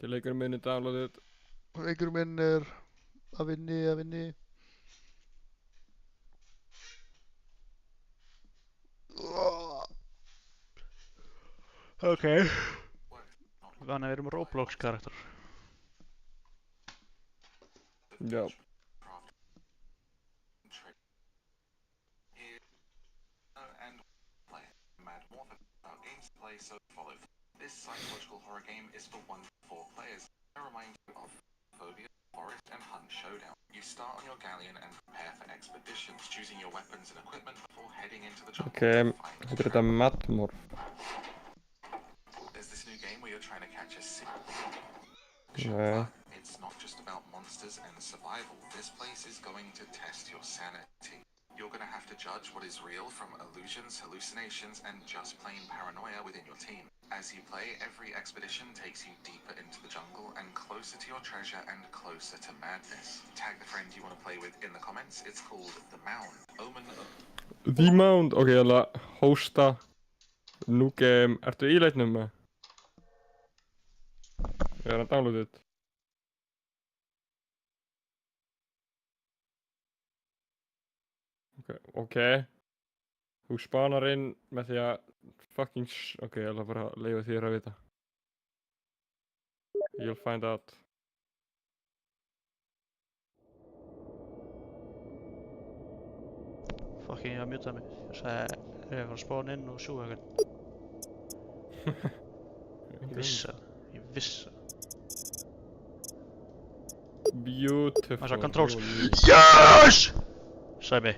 Til leikurinn minn er downloaded. Leikurinn minn er að vinni. Ok. Þannig að við erum Roblox karakter. Já. This psychological horror game is for 1 to 4 players. I remind you of Phobia, Forest, and Hunt Showdown. You start on your galleon and prepare for expeditions, choosing your weapons and equipment before heading into the jungle. Ok, heitir þetta Madmorph. There's this new game where you're trying to catch a seal. Yeah. It's not just about monsters and survival. This place is going to test your sanity. You're going to have to judge what is real from illusions, hallucinations, and just plain paranoia within your team. As you play, every expedition takes you deeper into the jungle and closer to your treasure and closer to madness. Tag the friend you want to play with in the comments. It's called The Mound. Omen of... The Mound. Ok, ég ætla að hosta New Game. Ertu í leiknum með? Ég er að downloaded. Ok. Þú spanar inn með því að fucking ok, ég ætla bara að leyfa þér að vita. You'll find out. Fucking ég var mjútað mig. Ég sagði ég var að spána inn og sjúga eitthvað. Ég vissi það. Beautiful. Maður sá controls. Yes! Sæmi.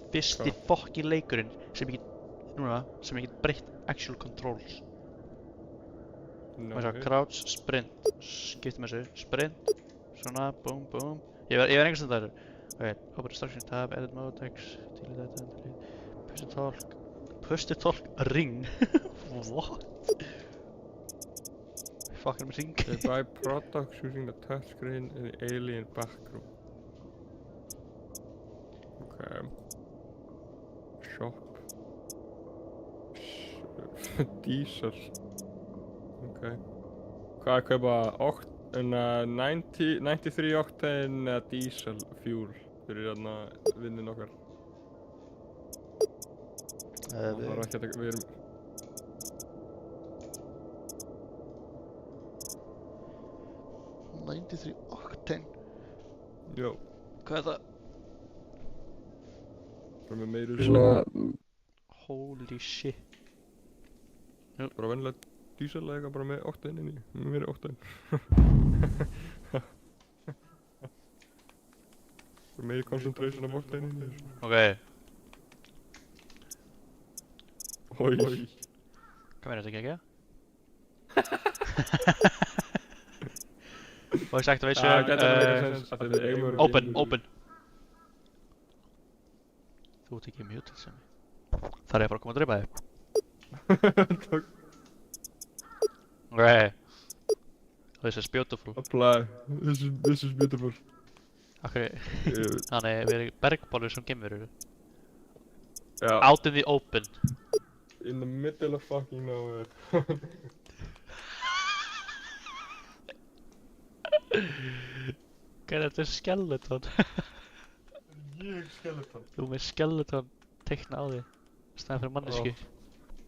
Fyrsti fucking leikurinn sem ég get breytt actual controls. Maður sá crouch, sprint, skipti með þessu, sprint, svona, boom, boom. Ég var einhvers veginn þar. Ok, open instruction tab, edit mode, text, delete, push to talk, ring. What? Fucking með ring. They buy products using the touchscreen in the alien background. Okay. Shop. Diesel. Okay. Hvað er kaupa 93 octane diesel fuel fyrir hérna vinnin okkar? Það var ekki að við erum... 93 octane. Jó. Hvað er það? Bara með meiru svona... Holy shit. Bara vennilega diesel eða eitthvað bara með octane inni. Með meiri octane. Bara meiri concentration of octane inni. Ok. Oj. Hvað meina þetta ekki? Voice activation. Open. Þú ert ekki muted sem ég. Þar er ég bara að koma að dreipa þig. Takk. Ok. This is beautiful. Apply. This is beautiful. Þannig við erum bergbollur sem geimverur. Já. Out in the open. In the middle of fucking nowhere. Hvað er þetta skeleton? Ég skeleton. Þú með skeleton teikna á þig. Stæðan fyrir mannesku.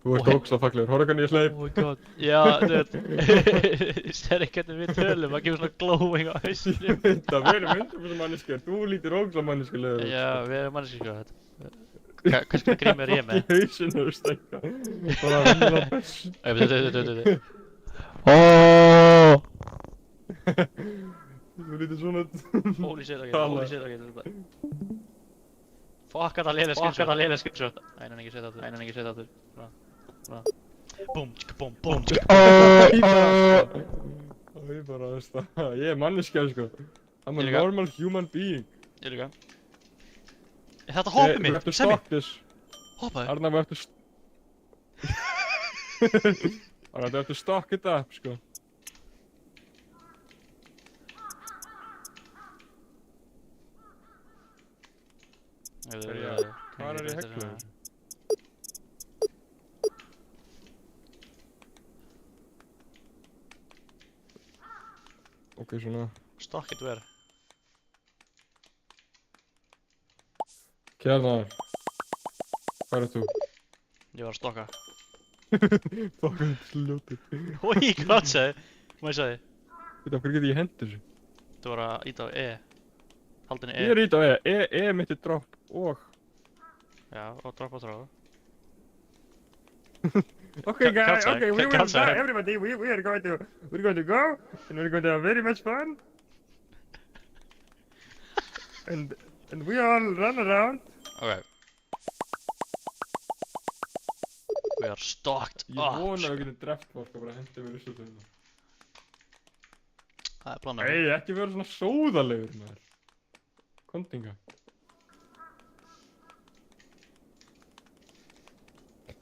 Þú ert ógeðslega fallegur, horfðu hvernig ég hleyp. Oh my god. Já, þú veit. Sér ekki hvernig við tölum, það gefur svona glowing á hausnum. Ég veit það, við erum 100% manneskjur. Þú lítir ógeðslega manneskulegur. Já, við erum mannesku sko þetta. Hvers konar grímur er ég með? Hausinn er stækka. Bara vennilega best. Veitu. Oooooooo! Þú lítir svona... Holy shit, ok. Fuck að það lélega screenshot. Æ, ekki setja aftur. Bra. Búm, tjika, búm, tjika. Ég bara, veist það. Ég er manneskja, sko. I'm a normal human being. Ég líka. Er þetta hoppið mitt? Við ættum stopp þess. Hoppaði? Arnar, við ættum... Arnar, við ættum stopp þetta upp, sko. Hvar er ég heglaður? Ok, svona. Stock it where? Kjarnar. Hvað er þú? Ég var að stokka. Fucking sljótið. Hói, hvað sagði? Má ég sagði? Veit af hverju get ég hendur þessu? Þú var að íta á E. Haldinni Ég E. er ít á E. E mitt er drop og... Já, og droppa þráð. Okay guys, Kjartan, okay, we will Kjartan. start, everybody, we're going to go, and we're going to have very much fun. And we all run around. Ok. We are stocked Ég up. vona að við getum drept fólk og bara hendi mér þessu þeim. Það er planið. Nei, ekki vera svona sóðalegur, maður. Kondinga.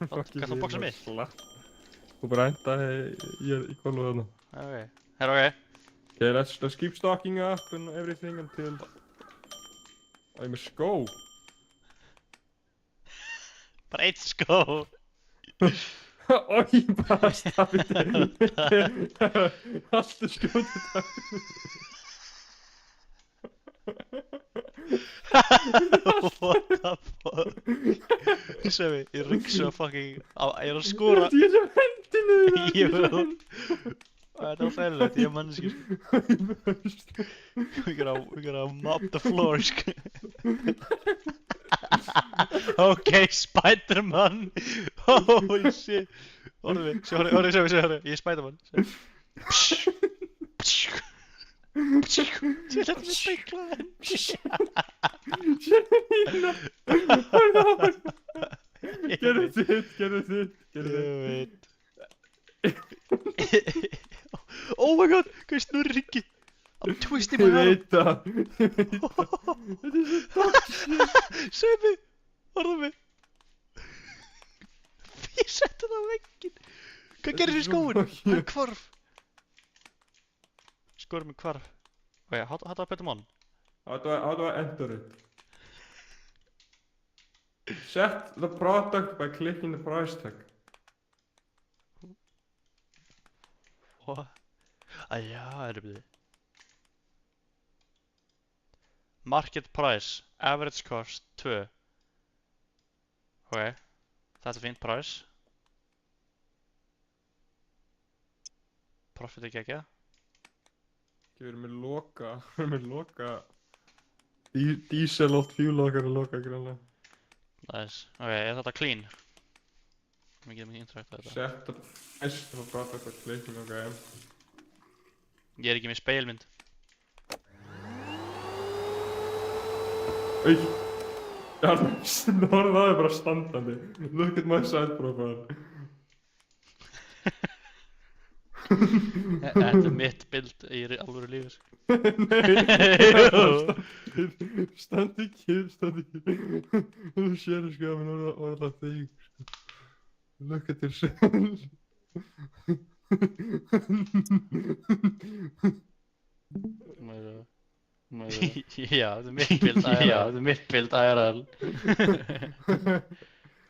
Hvað þú boxað mitt? Þú bara endaði í kólu þarna. Ok. Herra, ok. Okay, let's keep stocking up and everything until... Ég er með skó. Bara eitt skó. Oj, bara stafið. Alltaf skjótið það. What the fuck? Sjöfi, ég ryksu að fucking... Ég er að skora... Ég er sem hendinu. Ég vil... Það er óþægilegt, ég er manneskir. We gotta mop the floor, sko. Ok, Spider-Man. Holy shit. Orðu, sjóri, ég er Spider-Man. Ég leti mig speikla henn. Gerðu þitt. Ég veit. Oh my god, hvað er snurri ringi? I'm twisting my Ég arm. veit það. Þetta er svo toxic. Sjöfi, orðu mig. Ég setti það á vegginn. Hvað gerir þér í skóin? Hann hvarf. Skórin minn hvarf. Ok, how do I put them on? How do I enter it? Set the product by clicking the price tag. What? Já, erum við. Market price, average cost 2. Ok, þetta er fínt price. Profit ekki ekki. Við erum með loka diesel og fuel okkar að loka grannlega. Nice. Ok, er þetta clean? Við getum ekki interact við þetta. Set the price for product by clicking, ok. Ég er ekki með speilmynd. Auð! Já, það er bara standandi. Look at my side profile. Þetta er mitt bild í alvöru lífi. Stand ekki. Þú sér sko að minn orða þig. Look at yourself. Já, þetta er mitt bild IRL. Já, þetta er mitt bild IRL.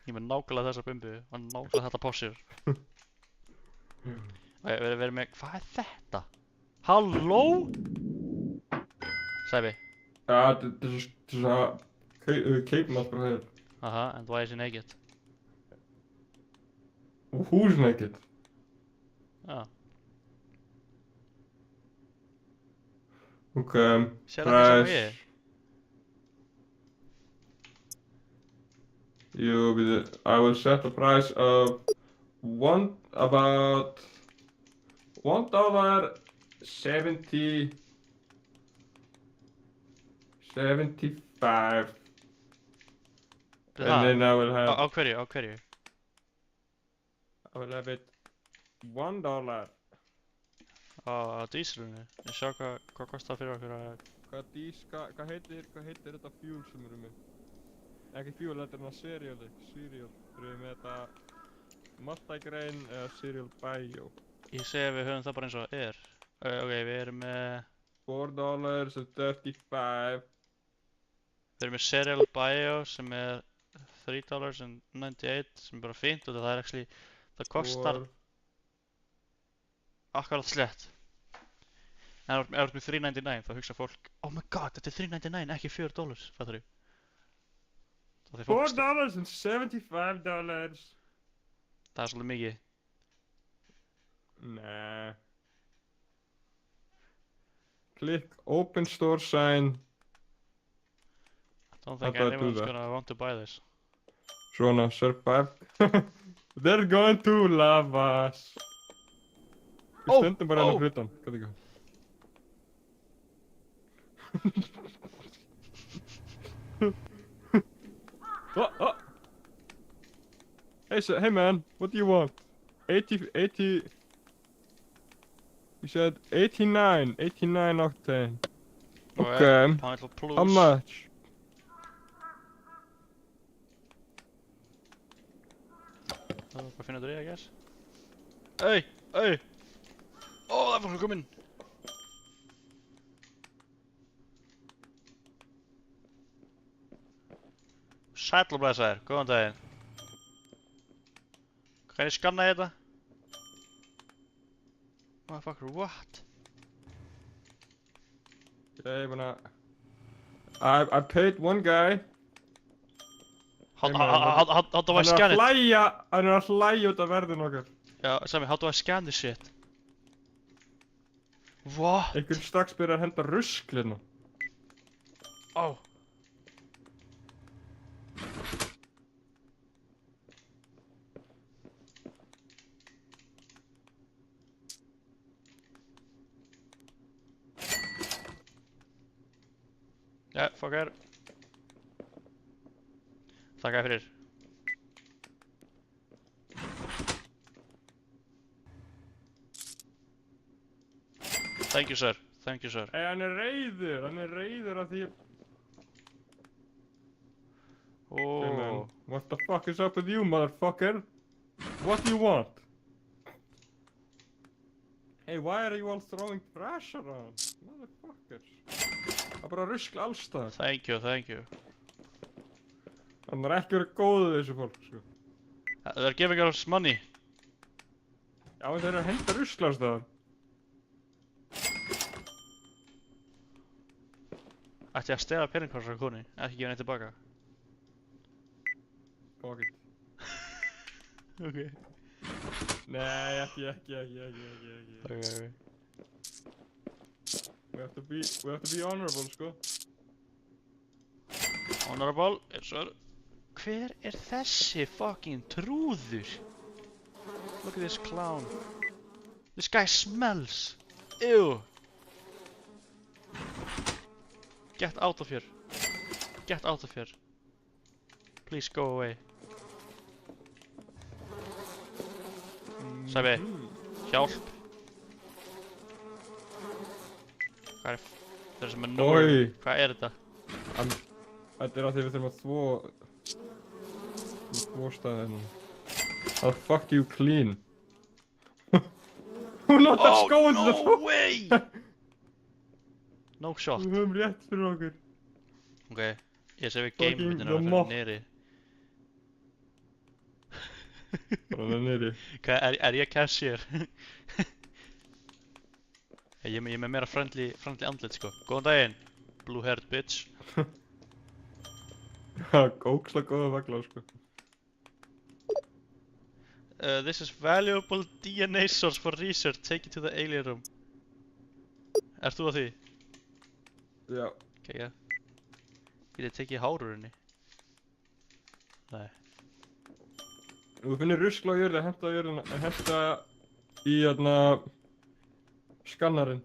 Ég með nákvæmlega þessa bumbu og nákvæmlega þetta posture. Við erum með... Hvað er þetta? Halló? Sæfi. Ja, det er så capen bara hér. Aha, and why is he naked? Who's naked? Já. Ok, Sér þetta sem price. ég? I will set the price of about $1.75. And then I will have Á hverju? I will have it $1. Á dísilinu. Ég sjá hvað kostar fyrir okkur að... Hvað heitir þetta fuel sem við erum með? Ekki fuel, þetta er cereal. Við erum með þetta multigrain eða cereal bio. Ég segi að við höfum það bara eins og er. Ok, við erum með... $4.35. Við erum með Cereal Bio sem er $3.98 sem er bara fínt og það er actually... Það kostar akkurat slett. En ef þú ert með $3.99 þá hugsa fólk, oh my god, þetta er $3.99, ekki $4, fattar þú? Það er fólk, $4 and $75. það er svolítið mikið. Nah. Click open store sign. Don't think How do I do anyone's that? gonna want to buy this. Svona, survive. They're going to love us. Við Oh, stöndum bara oh. enn á hlutan. Hvað er oh. Hey man, what do you want? 80... You said 89 octane. Okay. Pineapple plus. How much? Hvað finnur þú í, I guess? Hey! Hey! Ó, það er fólk kominn! Sæll og blessaður, góðan daginn. Hvernig skanna ég þetta? Motherfucker, what? Okay, I paid one guy. How do I scan it? Hann er að hlæja út af verðin okkar. Já, Sami, how do I scan this shit? What? Einhver strax byrjar að henda rusl hérna. Oh. Ja, fuckar. Þakka fyrir. Thank you, sir. Thank you, sir. Hey, hann er reiður af því... Hey man, Oh. what the fuck is up with you, motherfucker? What do you want? Hey, why are you all throwing trash around? Motherfuckers. Það er bara rusl allstaðar. Thank you, thank you. Hann er ekki verið góður þessu fólk, sko. They're giving us money. Já, en þeir eru að henda rusl allstaðar. Ætti ég að stela pening frá þessari konu, ekki gefa henni tilbaka. Fuck it. Ok. Nei, ekki. Ok. We have to be honorable, sko. Honorable, sir. Hver er þessi fucking trúður? Look at this clown. This guy smells. Ew. Get out of here. Get out of here. Please go away. Sæmi, hjálp. Hvað er það sem er núr? Oj. Hvað er þetta? Þetta er að því við þurfum að þvó staðinu. I'll fuck you clean. Hún notar skóðin til að þvó. No way! No shot. Við höfum rétt fyrir okkur. Ok, ég sé við Fucking game-myndina the að moth. fyrir nýri. Bara það niðri. Hvað, er ég cashier? Ég er með meira friendly andlit sko. Góðan daginn, blue haired bitch. Óksla góða vagla, sko. This is valuable DNA source for research. Take it to the alien room. Ert þú að því? Já. Ok, já. Get ég tekið hárurinni? Nei. Þú finnir rusl á jörðu, henta í hérna skannarinn.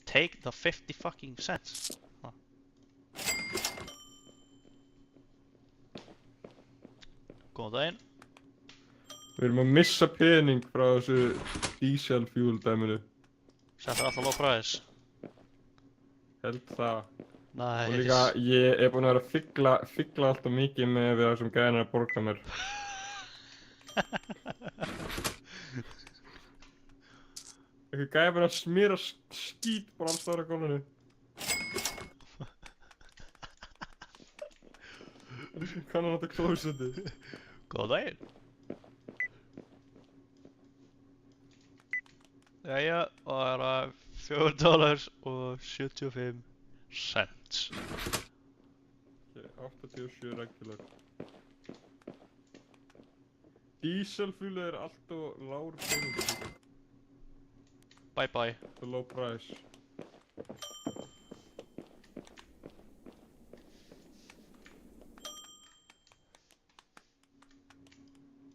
Take the 50 fucking cents. Góðan daginn. Við erum að missa pening frá þessu diesel fuel dæminu. Settur alltaf low price. Held það. Nice. Og líka, ég er búinn að vera að figla alltaf mikið með við það sem gæðin er að borga mér. Eitthvað gæði bara að smýra skít bara alls þar á gólfinu. Kannan þetta klósettið. Góðan daginn. Jæja, og það er að $4.75. Ok, 87 regular. Dieselfjúlið er allt og lágur peningur líka. Bye bye. The low price.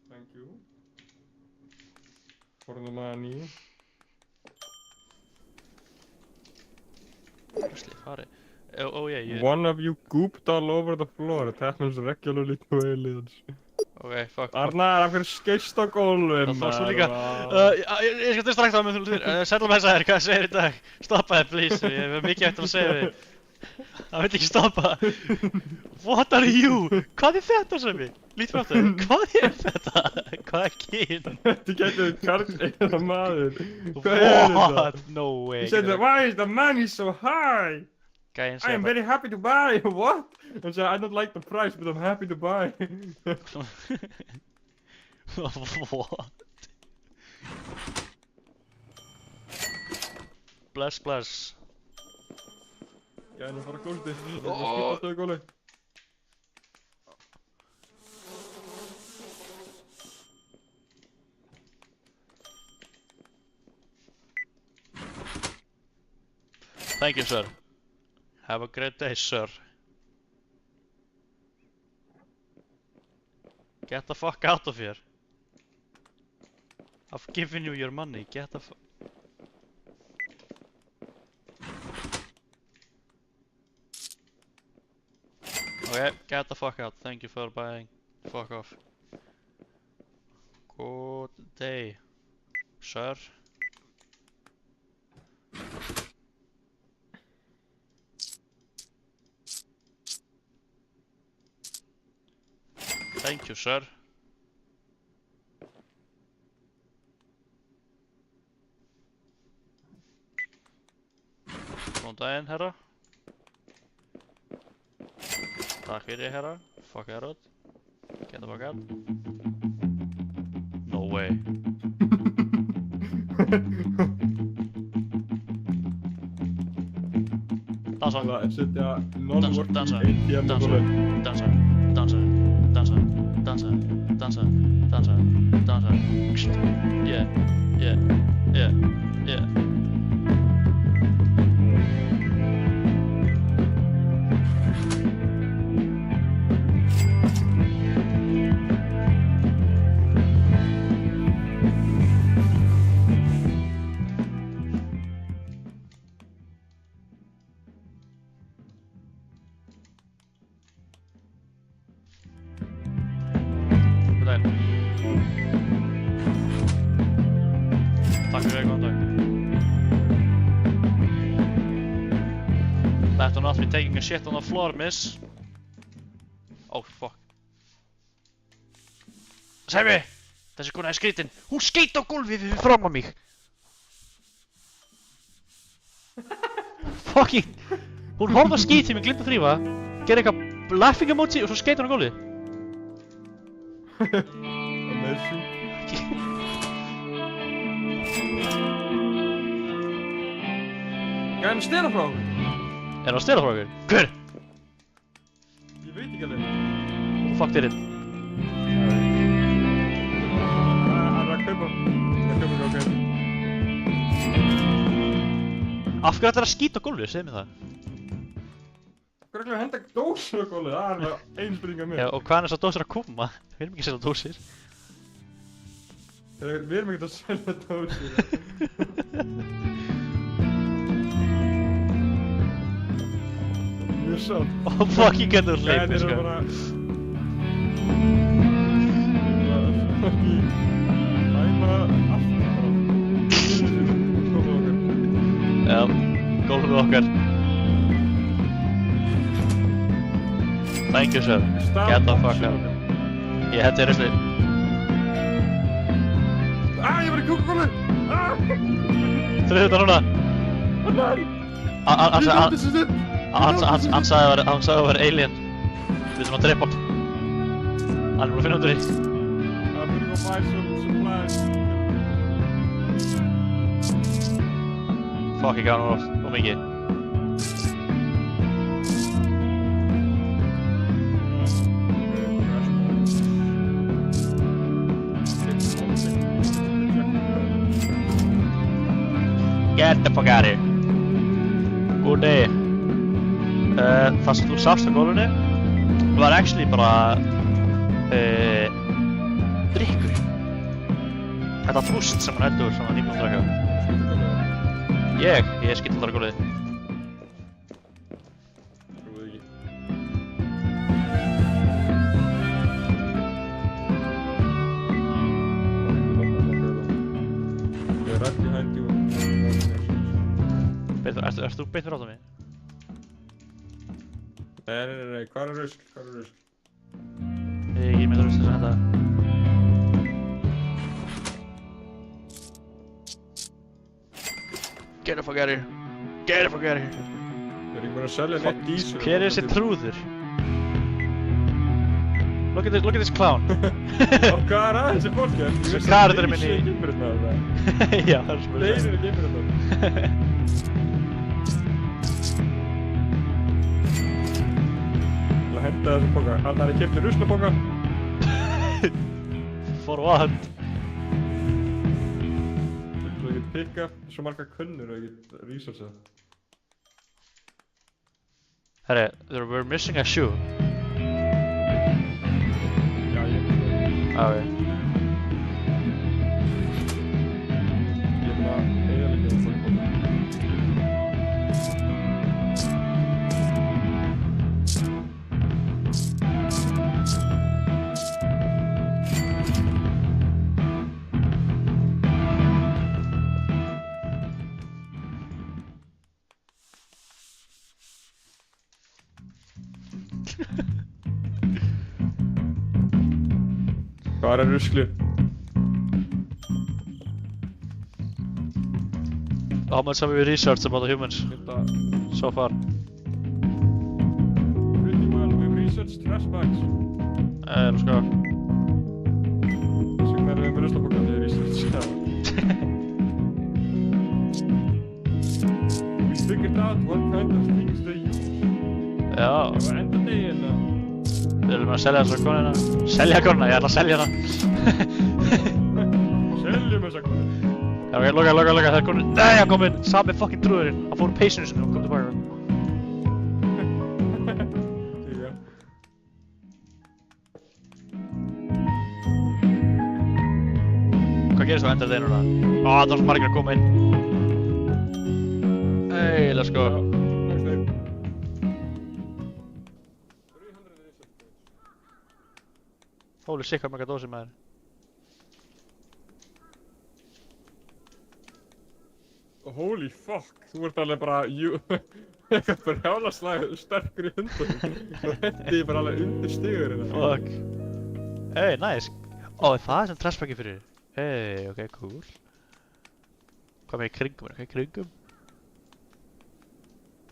Thank you. For the money. Ruslið, farið. Oh yeah, ég... One of you gooped all over the floor. It happens regularly to aliens. Ok, fuck. Arnar, af hverju skeist á gólfum? Það fórst þú líka. Ég skal distrakta með þú. Sætlum að þér, hvað segir í dag? Stoppa þér, please. Ég hef mikið eftir að segja þig. Það veit ekki stoppa. What are you? Hvað er þetta sem ég? Lít frá þetta. Hvað er þetta? Hvað er kyn? Þetta getur karl eða maður. Hvað er þetta? What? No way. He said, why is the money so high? Gæinn I segir am bara... very happy to buy. What? And so I don't like the price, but I'm happy to buy. What? Bless, bless. Já, en ég fara að klósta þig. Ég skipta alltaf í góli. Thank you, sir. Have a great day, sir. Get the fuck out of here. I've given you your money. Get the fuck... Okay, get the fuck out. Thank you for buying. Fuck off. Good day, sir. Thank you, sir. Góðan daginn, herra. Takk fyrir, herra. Fuck that out. Get the fuck out. No way. Dansa. Það er setja non-working Dansa. ATM á gólfið. Dansa. Dansa. Dansa. Dansa. Dansa. Dansa. Dansa. Yeah. Yeah. Yeah. Yeah. Takk fyrir, góðan dag. Better not be taking a shit on the floor, miss. Oh, fuck. Sæmi! Þessi kona er skrítin. Hún skeit á gólfið fyrir fram á mig. Fucking... Hún horfði að skít því mig glimt að þrýfa. Gerði eitthvað laughing emoji og svo skeit hún á gólfið. Amazing. Hvað er hann að stela frá okkur? Er hann að stela frá okkur? Hver? Ég veit ekki alveg. Fuck did it? Hann er að kaupa. Hann er að kaupa okkur. Af hverju ætlar að skýta á gólfið? Segð mér það. Hvað er að henda dósir á gólfið? Það er bara ein spurning af mér. Já, og hvaðan er þessar dósir að koma? Við erum ekki að selja dósir. Við erum ekkert að selja dósir. Mjög sátt. Oh, fucking getur hleypið, Þeir eru sko. bara... Fucking... Æma allt bara. Gólfið okkar. Já, gólfið okkar. Thank you, sir. Get the fuck out. Ég hendi þér rusli. Ég var í kúkagólfið! Þrið þetta núna. Nei! Hann sagði að það var alien. Við þurfum að drepa hann. Hann er búinn að finna út úr því. I'm gonna go buy some supplies. Fuck, ég gaf hann of mikið. Get the fuck out of here. Good day. Það sem þú sást á gólfinu var actually bara drykkur. Þetta fúst sem hann heldur sem hann nýbúinn að drekka. Ég skýt aldrei á gólfið. Trúið ekki. Ég er right behind you. Ertu þú beint fyrir átt á mig? Nei, hvað er rusl? Ég með það rusl þess að henda. Get the fuck out of here. Get the fuck out of here. Ég er ekki búinn að selja neitt dísel. Hver er þessi trúður? Look at this clown. Og hvað er að þessi fólki? Þessi karakterinn minn í... Já, það er sem Leysir í geimurinn. Henda þessum boka. Hann er keypti ruslaboka. For what? Svo ég get pikka svo marga kunnur og ég get researcha. Herri, we're missing a shoe. Já, ég veit það. Ok. Ég er bara eiginlega ekki að fóra boka. Hvað er ruslið? How much have we researched about the humans so far? Pretty well, we've researched trash bags. Let's go. Þess vegna erum við með ruslaboka þegar research. We figured out what kind of things they use. Já, Ég var enda deginn að... við erum að selja þessa konuna. Selja konuna, ég ætla að selja hana. Seljum þessa konu. Já, ok, loka, það er komin. Nei, hann kom inn, sami fucking trúðurinn. Hann fór úr peysinu sinni og kom tilbaka. Tíka. Hvað gerist á enda þeir núna? Það var svo margir að koma inn. Hey, let's go. Next time. 300 research points. Holy shit, hvað marga dósir maður. Holy fuck, þú ert alveg bara, eitthvað brjálaslega sterkur í hundunum. Þú hendi bara alveg undir stigurinn. Fuck. Hey, nice. Ó, það er sem trashbaggi fyrir. Hey, ok, cool. Hvað með í kringum? Hvað í kringum?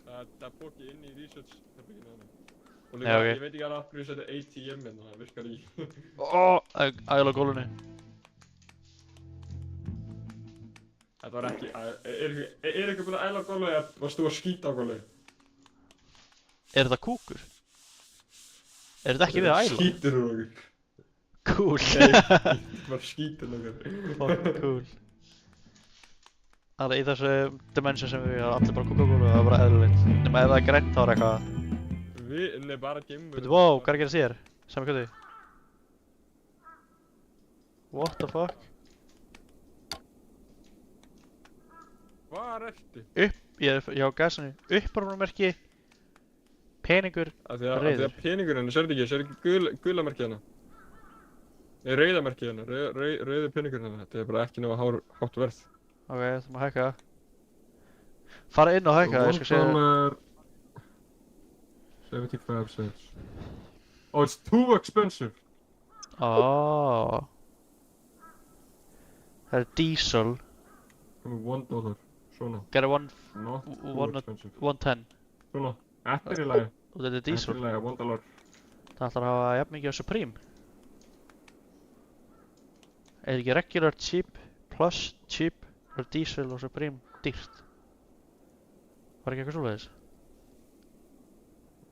Það bóki inn í research herbygginu hana. Og Já, líka, ok. ég veit ekki alveg af hverju ég seti ATM inn, það virkar ekki. Æla á gólunni. Þetta var ekki, er ekki búinn að æla á gólfi eða varst þú að skýta á gólfi? Er þetta kúkur? Er þetta ekki við að æla? Skýtur úr okkur. Cool. Nei, bara skýtur úr okkur. Fucking cool. Þannig í þessu dimension sem við erum allir bara kúkagúlu, það er bara eðlilegt. Nefnum ef það er grænt þá er eitthvað... Nei, bara geimur. Veitu, wow, hvað er að gera sér? Sami kvöldi. What the fuck? Hvar ertu? Ég er hjá gasinu. Upprunamerki. Peningur. Af því að Reiður. peningurinn, sérðu ekki gula merkið hana? Nei, rauða merkið hana, rauði peningurinn hana. Þetta er bara ekki náða hátt verð. Ok, þú má hækka. Fara inn og hækka, ég skal segja. $1.75 cents. Oh, it's too expensive. Oh. Það er diesel. Komið $1. Svona. Get a one, Not too one- expensive. 110. Svona. Þetta er í lagi. Og þetta er Þetta diesel. er í lagi, $1. Það ætlar að hafa jafn mikið á Supreme. Er ekki regular cheap, plus cheap, og diesel og Supreme dýrt? Var ekki eitthvað svoleiðis?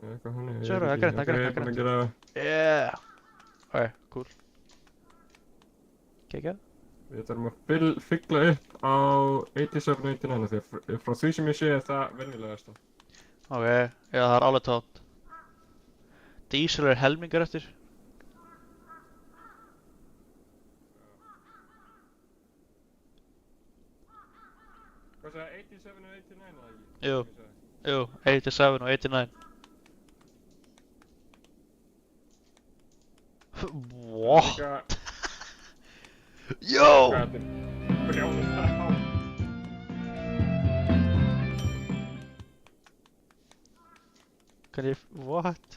Eitthvað hann er. Sjáðu, það er grænt, það er grænt, það er grænt. Yeah! Ok, cool. Kekja? Við þurfum að fylla upp á 87-89 því að frá því sem ég sé er það venjulegasta. Ok, já það er alveg tótt. Diesel er helmingar eftir. Hvað sagði 87 og 89 eða ekki? Jú. Jú, 87 og 89. What? Yo! Hvað er brjálast það á? Can you... What?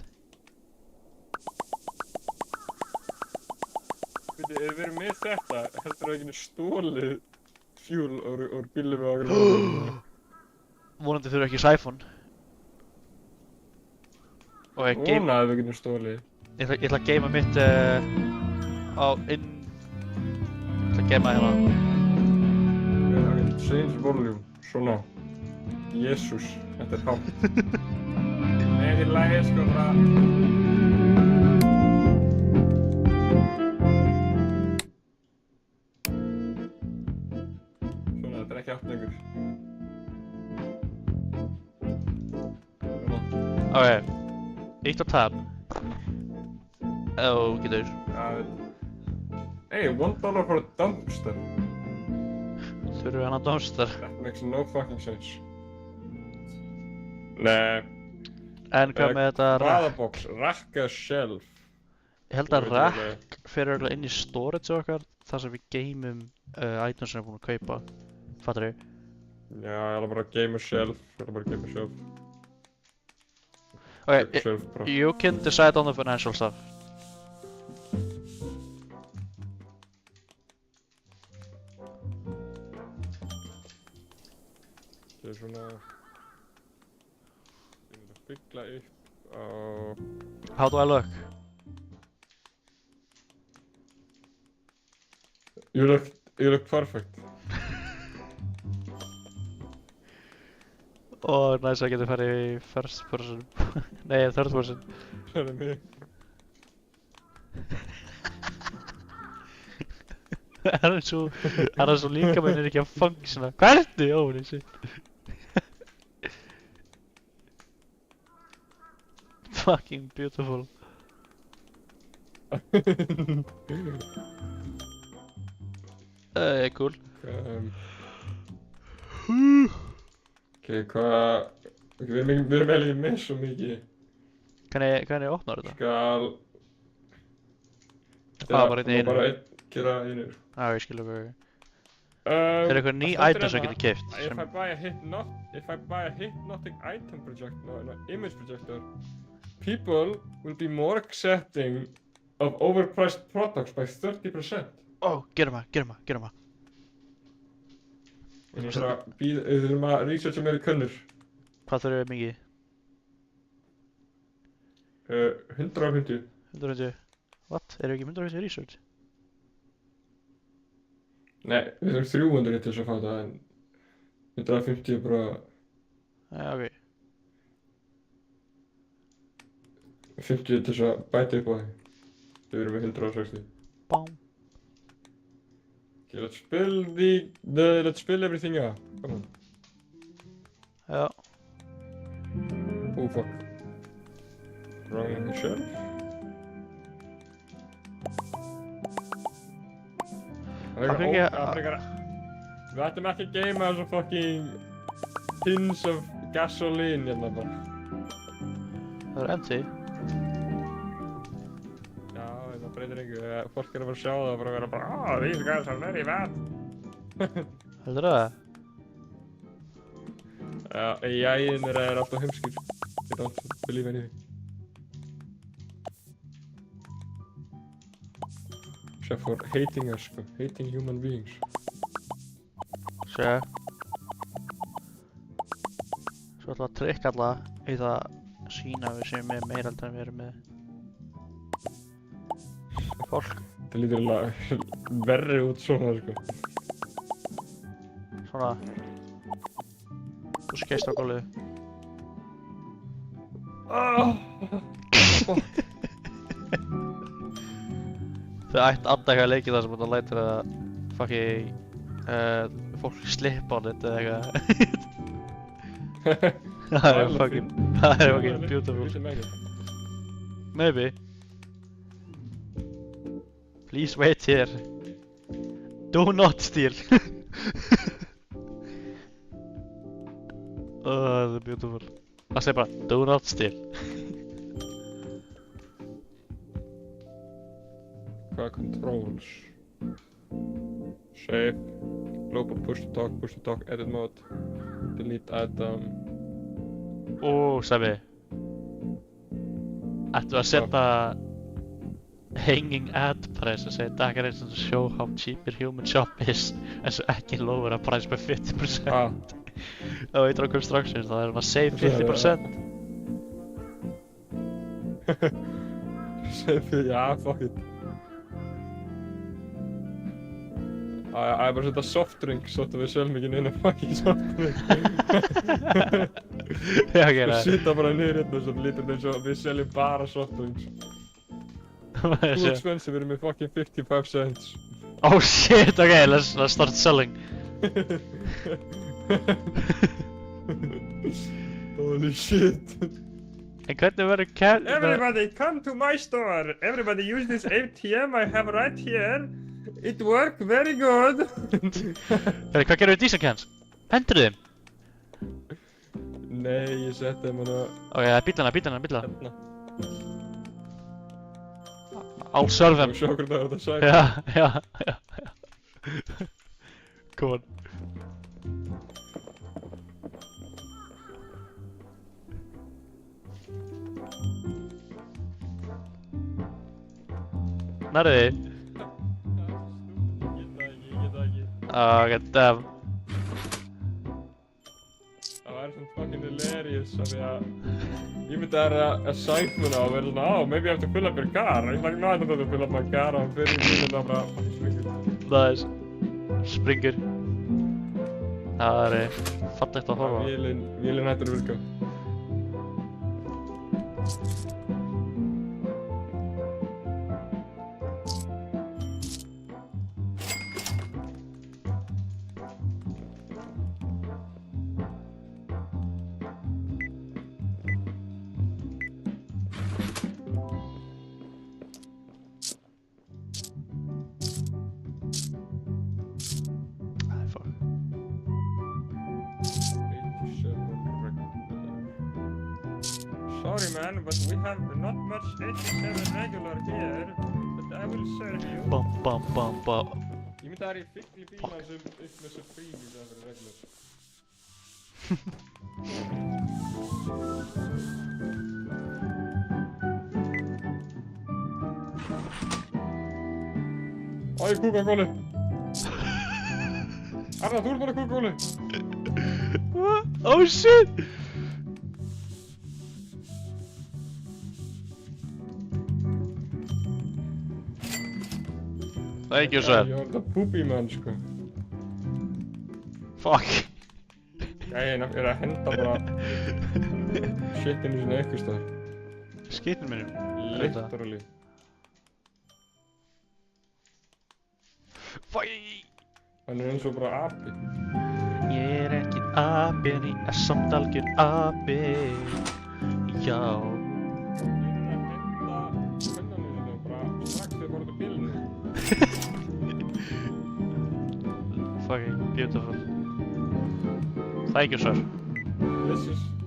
Veitu, ef við erum með þetta, heldur það ekki stólið fuel úr bílum og okkur. Vonandi þurfa ekki sæfón. Og ég geim... Vona að við getum stólið. Ég ætla að geima mitt á inn... Ég ætla að geima hérna. Change volume, svona. Jésús, þetta er hátt. Nei, þið lægir sko það. Svona, þetta er ekki hátt lengur. Svona. Ok. Eitt á tab. Ef þú getur. Hey, $1 for a dumpster. Þurfum við hann að dumpster. That makes no fucking sense. Nei. En hvað með þetta rack? Hvaðabox, rack eða shelf? Ég held að rack fer örugglega inn í storage okkar þar sem við geymum items sem við erum búin að kaupa. Fattar þau? Já, ég ætla bara að geima shelf. Ég ætla bara að geima shelf. Okay, Shelf bara. you can decide on the financial stuff. Það er svona... Ég vil að byggla upp á... How do I look? You look perfect. Og næst að geta farið í first person. Nei, third person. Það er mig. Það er svo líka menn er ekki að funksjona. Hvað ertu? Holy shit. Fucking beautiful. Cool. Ok, hvað... Ok, við erum vel ekki með svo mikið. Hvernig opnar þetta? Skal... Bara einn í einu? Bara einn gera einu. Já, ég skil okkur. Er eitthvað ný item sem getur keypt? If I buy a hypnotic item projector, no, image projector, people will be more accepting of overpriced products by 30%. Ó, gerum það. Við þurfum að researcha meiri kunnur. Hvað þurfum við mikið? 150. 150? What? Erum við ekki 150 research? Nei, við þurfum 300 til þess að fá það, en 150 er bara... Já, ok. 50 til þess að bæta upp á því. Við erum með 160. Bám. Okay, let's spill everything up. Come on. Já. Oh fuck. Wrong shelf. Við ættum ekki að geima þessu fucking tins of gasoline hérna bara. Það er empty. Já, það breytir engu. Fólk er að fara að sjá það og bara vera these guys are very bad. Heldur það? Já, AI-in er alltaf heimskir. They don't believe anything. Except for hating us, sko. Hating human beings. Sjö. Svo ætla að trikka alla í það að sína við sem með meira heldur en við erum með fólk. Það lítur alveg verri út svona, sko. Svona. Þú skeist á gólfið. Þau ætti alltaf eitthvað leikið þar sem þetta lætur að fucking fólk slip on it eða eitthvað. Það er fucking beautiful. Maybe. Please wait here. Do not steal. Það er beautiful. Það segir bara, do not steal. Hvað controls? Save. Global push to talk, edit mode. Delete item. Sæmi. Ættu að setja hanging ad price og segja decorations to show how cheap your human shop is en svo ekki lower a price by 50%. Á Eitro Constructions, það er að save 50%. Save, já, fuck it. Það er bara að setja soft drink svo að við seljum ekki neina fucking soft drink. Já, ok, Við sita bara niður hérna svo lítur eins og við seljum bara soft drinks. Too expensive, við erum með fucking 55 cents. Oh shit, okay, let's start selling. Holy shit. En hvernig verður kært... Everybody come to my store. Everybody use this ATM I have right here. It works very good. Hvað gerðu við diesel cans? Hendur þeim? Nei, ég setti þeim hana... Ok, bílana. Hérna. I'll serve them. Sjá hvernig það er þetta sæt. Já. Come on. Nærðu þið? Ég get það ekki. God damn. Það var svona fucking hilarious af því að ég myndi að sætmuna og verða svona, maybe I have to fill up your car. He's like, no, I don't have to fill up my car. Og hann fyrir í bílinn og bara fucking springur. Nice. Springur. Það er fallegt að horfa. Vélinn hættir að virka. Sorry man, but we have not much 87 regular here, but I will serve you. Bum. Ég myndi að það er í fyrkli bíla sem upp með Supreme í það fyrir regular. Æ, kúkakóli! Arna, þú ert bara kúkakóli! Oh shit! Thank you, sir. Ég var þetta púpi mann, sko. Fuck. Gæinn er að henda bara shitinu sinni eitthvað staðar. Skitinu minnum. Literally. Fuck. Hann er eins og bara api. Ég er ekki api en ég er samt algjör api. Já. Fucking beautiful. Thank you, sir.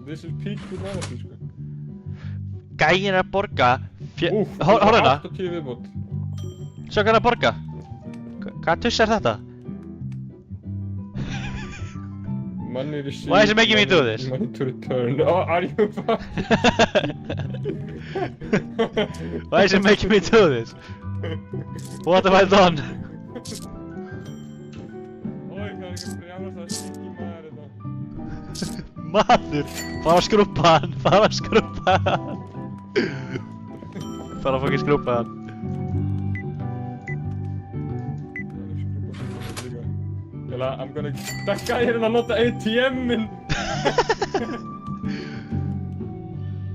This is peak humanity, sko. Gæinn er að borga... Hóra hérna. 80 viðbót. Sjá hvað er að borga. Hvað tuss er þetta? Money received. Why is it making me do this? Money to return. Oh, are you fucking... Why is it making me do this? What have I done? Oj, það er ekki að brjála það stíki maður þetta. Maður! Fara að skrúpa hann! Fara að skrúpa hann! Fara að fucking skrúpa hann. I'm gonna... Það gæðir að nota ATM-in!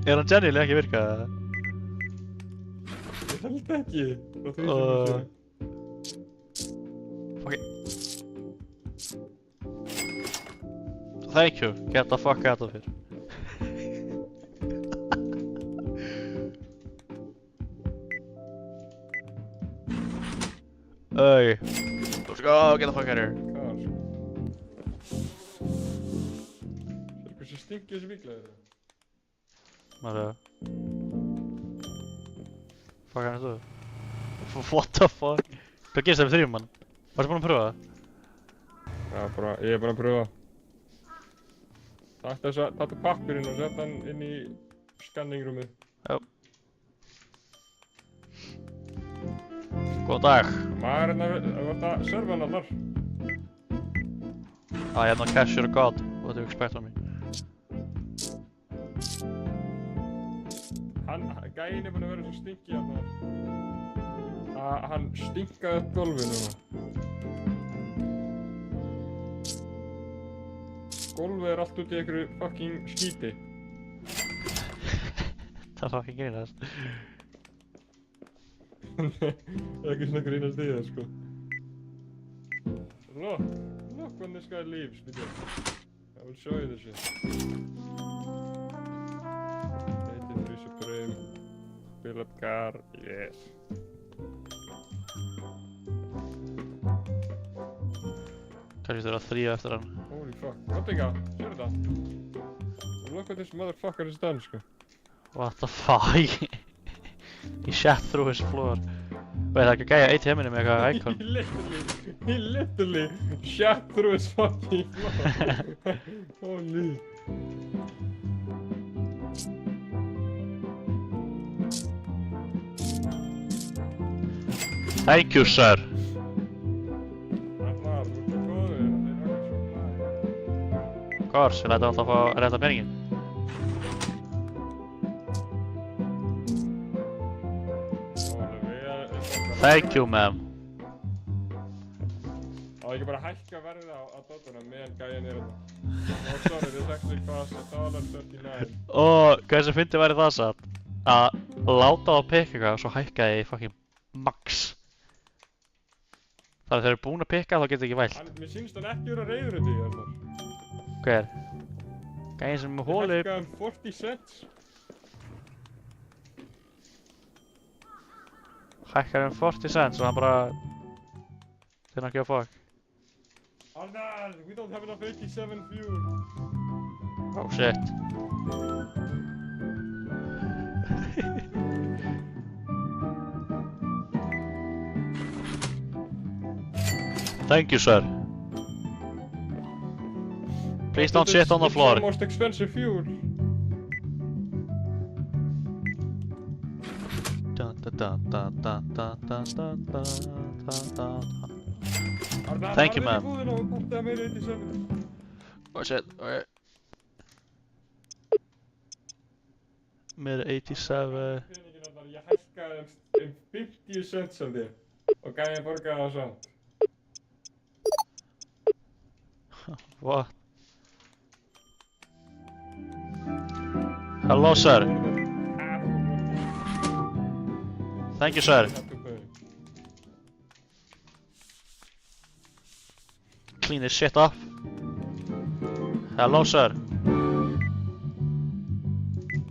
Er hann genuinely ekki virkað? Ég held ekki. Frá því sem ég sé. Fuck it. Thank you. Get the fuck out of here. Hey. Let's go. Get the fuck out of here. Kar. Sér hversu stinki þessi bíkla eru? Maður. Fuck hann þú? What the fuck? Hvað gerist það með þrjum mann? Varstu búinn að pröfa það? Já, ég er bara að pröfa. Taktu pappirinn og setja hann inn í skanningrúmið. Já. Góðan dag. Maður er að serva hann allar. I am the cashier god. What do you expect of me? Gæinn er búinn að vera svo stinki hérna. Hann stinkaði upp gólfið núna. Gólfið er allt út í einhverju fucking skíti. Það er fucking grínast. Það er ekki svona grínast í það, sko. Look when this guy leaves, I will show you this shit. 83 Supreme. Fill up car, yes. Kannski þurfa að þrýja eftir hann. Holy fuck, Rottinga, sérðu það? Look what this motherfucker has done, sko. What the fuck? He shot through his floor. Veit það ekki gæja ATM-inu með eitthvað icon? He literally shot through his fucking floor. Holy. Thank you, sir. Allar, þú ert svo góður, það er okkar svo blæð. Of course, ég læti alltaf fá að rétta peningin. Thank you, ma'am. Á ekki bara hækka verðið á dotuna meðan gæjan er þetta. Oh sorry, this actually costs $1.39. Og hvað sem fyndi væri það satt? Að láta það pikka eitthvað og svo hækka þið í fucking max. Þannig að þeir eru búin að pikka þá getur þið ekki vælt. Mér sýnst hann ekki vera reyður þetta í þarna. Hver? Gæðin sem er hóli. Ég hækkaði 40 cents. Hækkar 40 cents og hann bara... Þeir not give a fuck. Arnar, we don't have enough 87 fuel. Oh shit. Thank you, sir. Please don't shit on the floor. It's the most expensive fuel. Thank you, ma'am. Oh shit, alright. Mér er 87. Ég hækkaði 50 cents af þér og gæði að borga það samt. What? Hello, sir. Thank you, sir. Clean this shit up. Hello, sir.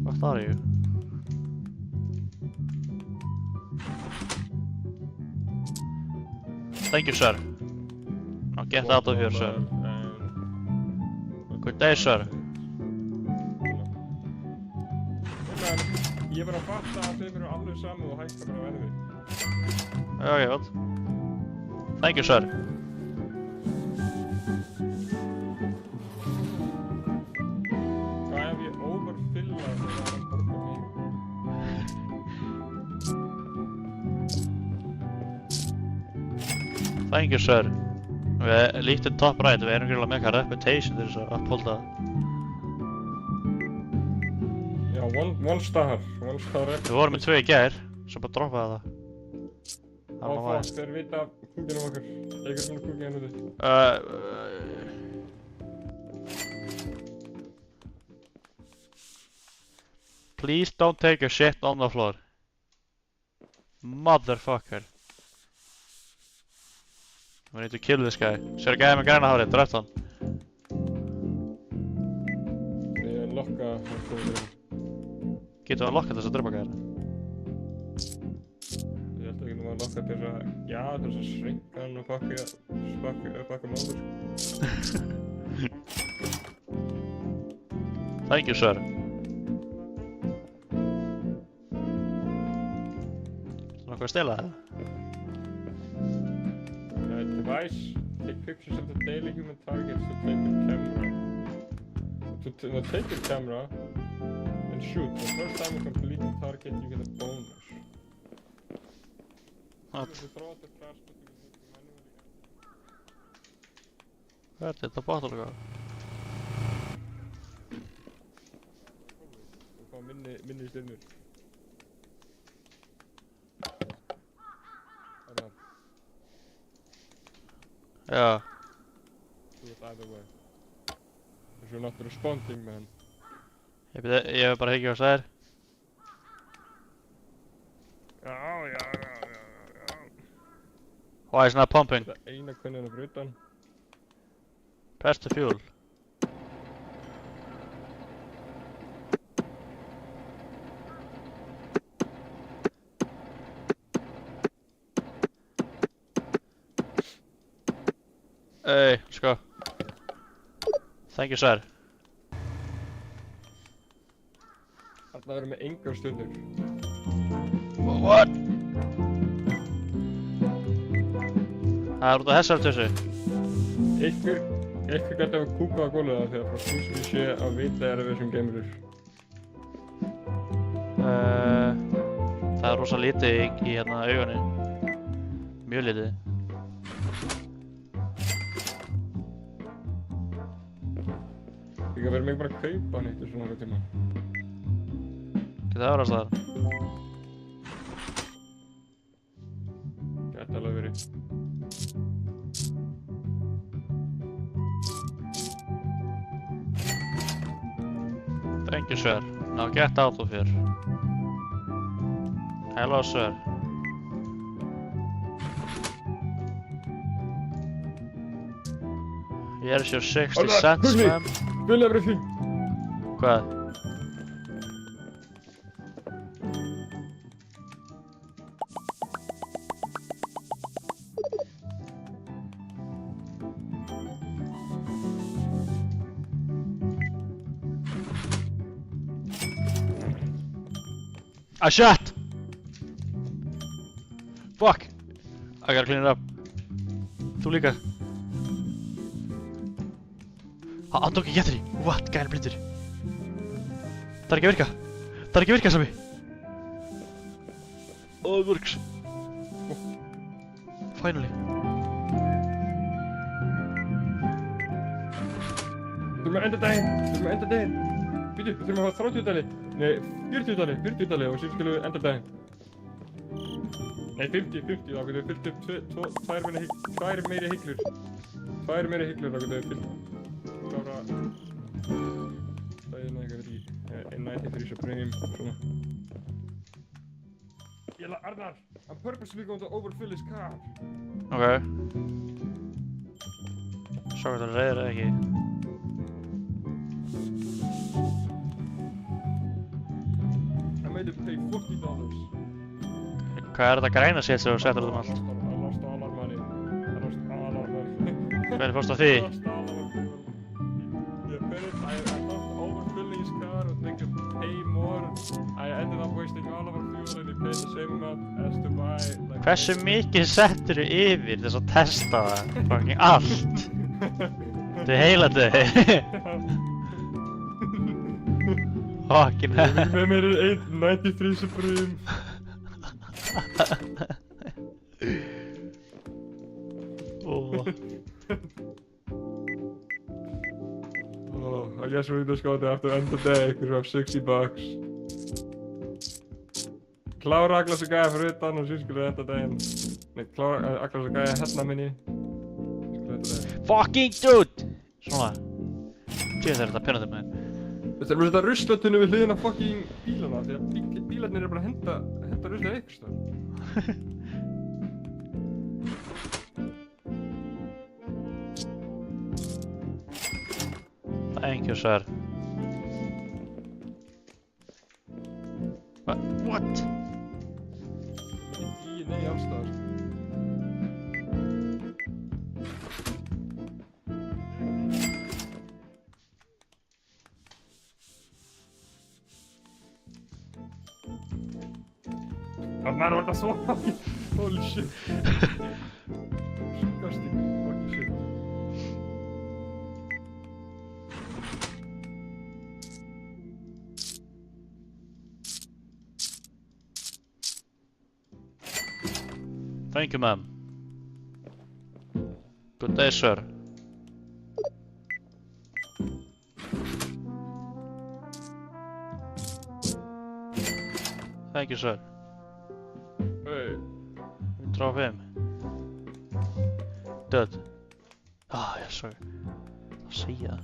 What are you? Thank you, sir. Now get out of here, sir. Good day, sir. Ég er bara að fatta að þeim eru alveg saman og hækka bara verði. Okay, what? Thank you, sir. Hvað ef ég overfilla þegar það er að borga mig? Thank you, sir. Við lítum top right, við erum gríðilega með eitthvað reputation til þess að upphólda. Já, one star Við vorum með 2 í gær, svo bara droppaði það. Á fuck, þeir vita kúkinum okkar. Ég er svona kúkið henni þitt. Please don't take your shit on the floor. Motherfucker. We need to kill this guy. Sér gæði með græna hárið, dreft hann. Ég lokka hann komið. Getur að lokka þess að drepa gæðina? Ég held ekki nú að lokka til að, já, til að sringa hann og pakka máður. Thank you, sir. Nokkuð að stela það? Device, take pictures of the daily human targets to take the camera. Take the camera and shoot. The first time you complete the target, you get a bonus. What? If you throw out the trash, but you need to manually Hvað er þetta bottle eitthvað? Þú fá minni stjörnur. Arnar, Já. do it either way. If you're not responding, man. Ég hef bara hikið á þess. Já. Why is it not pumping? Það eina kunnina fyrir utan. Press the fuel. Hey, let's go. Thank you, sir. Þarna verður með engar stjörnur. What? Það er út af þessar þessu. Einhver gæti að kúka á gólfið það þegar frá skúsum sé að vita er þessum geimurur. Það er rosa lítið í hérna augunni. Mjög lítið. Líka verður mig bara að kaupa hann eftir svona tíma. Getur það árast þar? Gæti alveg verið. Thank you, sir. Now get out of here. Hello, sir. Here's your 60 cents, ma'am. Spill everything! Hvað? I shot! Fuck! I gotta clean it up. Þú líka. Hann tók ekki eftir því. What? Gæðin er blindur. Það er ekki að virka. Það er ekki að virka, Sami. Oh, it works. Finally. Þurfum að enda daginn. Býtu, við þurfum að hafa 30 dali. Nei, 40 dali og síðan skulum við enda daginn. Nei, 50, þá getum við fyllt upp tvær meiri hygglur. Þá getum við fyllt klára daginn eitthvað í 93 Supreme, svona. Arnar, I'm purposely going to overfill his car. Ok. Svo hvort það reyðir eða ekki. I made him pay $40. Hvað er þetta græna sétt sem þú settur út um allt? I lost all our money. Hvernig fórst á því? I thought overfilling his car would make him pay more. I ended up wasting all of our fuel and he paid the same amount as to buy like... Hversu mikið settur þú yfir þess að testa það? Fucking allt! Þetta er heilandi. Fucking hell. Með mér er 93 Supreme. Oh, I guess we just go to have to end the day because we have $60. Klára alla þessu gæja fyrir utan og síðan skulum við enda daginn. Nei, klára alla þessu gæja hérna minni. Skulum við enda daginn. Fucking dude! Svona. Tjóð þeir þetta pennandi með. Við þurfum að setja ruslatunnu við hliðina á fucking bílana því að bílarnir eru bara að henda ruslið eitthvað staðar. Thank you, sir. What? Nei, alls staðar. Þarna er þetta svo fucking... Holy shit. Disgusting fucking shit. Thank you, ma'am. Good day, sir. Thank you, sir. Hey. 105. Död. Ah, jag såg. Vad säger jag?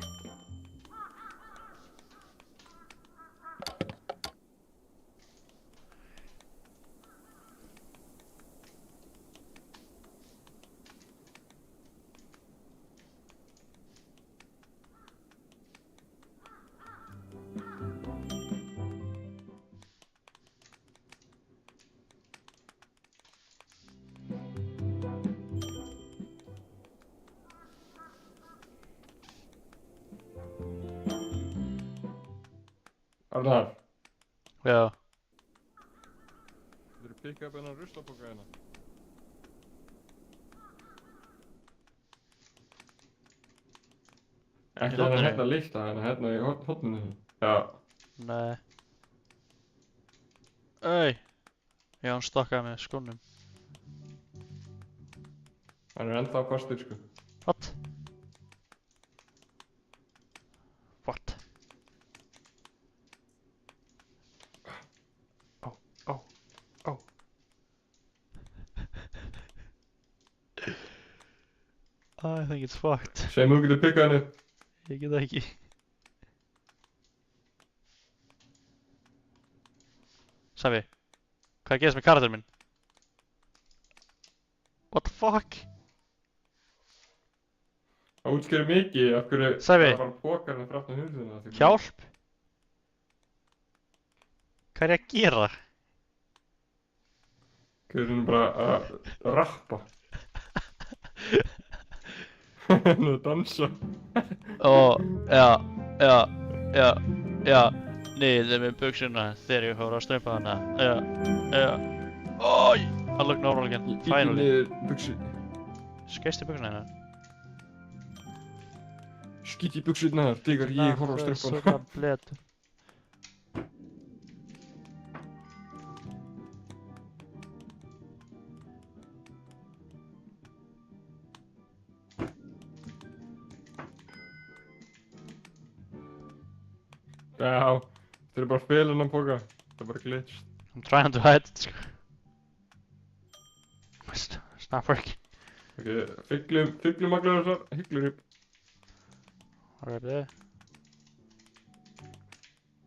Arnar, Ja. þú pikka upp hennan ruslapoka hérna. Ekki Í horninu? hérna líkta, hérna í hotninu. Já. Nej. Öj. Já, hann stokkaði með skónum. Hann er ennþá fastur, sko. What? What? Ó. I think it's fucked. Segjum þú getur pikkað henni upp. Ég get það ekki. Sæfi, hvað er gerðist með karakterinn minn? What the fuck? Það útskýrir mikið af hverju Sævi. það bara pokar hann fyrir aftan hurðina. Hjálp? Hvað er ég að gera? Hverju er bara að rappa. Nú að dansa. Já, niður með buxuna þegar ég fór að strömpa hana. Já. Oj! I look normal again, finally. Niður buxi. Skeisti buxuna hérna? Skít í buxurnar þegar ég horf á strömpana. blöð. Já, þeir eru bara að fela hennan poka. Það er bara glitch. I'm trying to hide it, sko. It's not working. Ok, fyglumaglar þessar, hygglur upp. Hvað er það?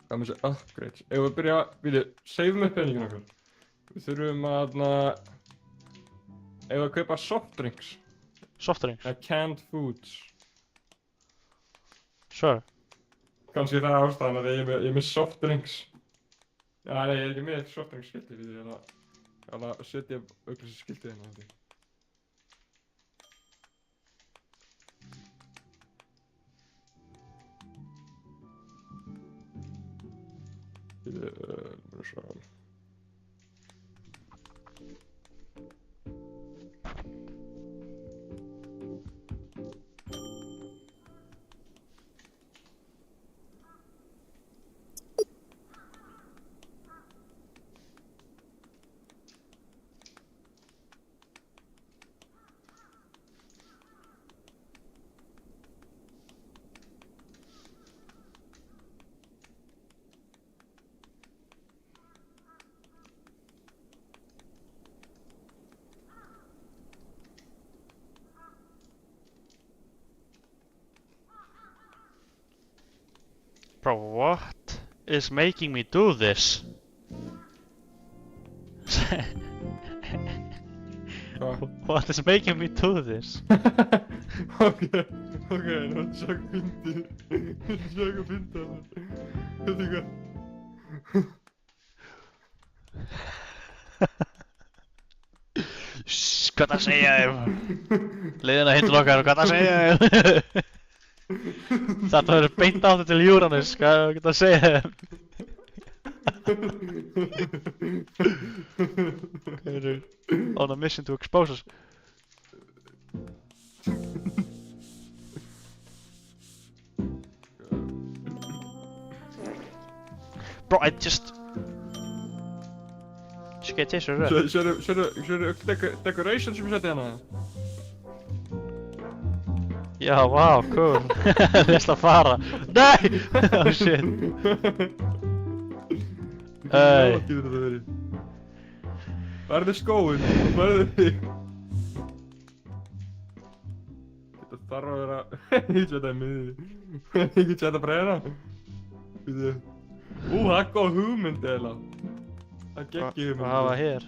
Hvað með þessi upgrades? Ef við byrja, saveum upp peningin okkar. Við þurfum að, ef við kaupa soft drinks. Soft drinks? Canned foods. Sure. Kannski það er ástæðan að ég er með soft drinks. Já, nei, ég er ekki með soft drinks skilti við því að setja auðvitað skiltið hérna þetta. Svo. Bro, what is making me do this? What is making me do this? Okej, det var tjockt fyndi. Tjockt fyndi alltså. Jag tycker... Shh, hvað það segja þér? Leiðina heim til okkar og hvað það segja þér? Þetta verður beint áttu til Uranus, hvað það segja þér? We're on a mission to expose us. Bro, I just... Skal ég tissa röð? Kör du decoration som vi sätter henne? Já, wow, cool. Leist að fara. Nei! Oh shit. Hey. Waar is de skóin? Waar is de... Þetta þarf að vera... Ég sé þetta miður. Ég get sé þetta bara hérna. Það er góð hugmynd eða. Það geggi hugmynd. Hvað hafa hér?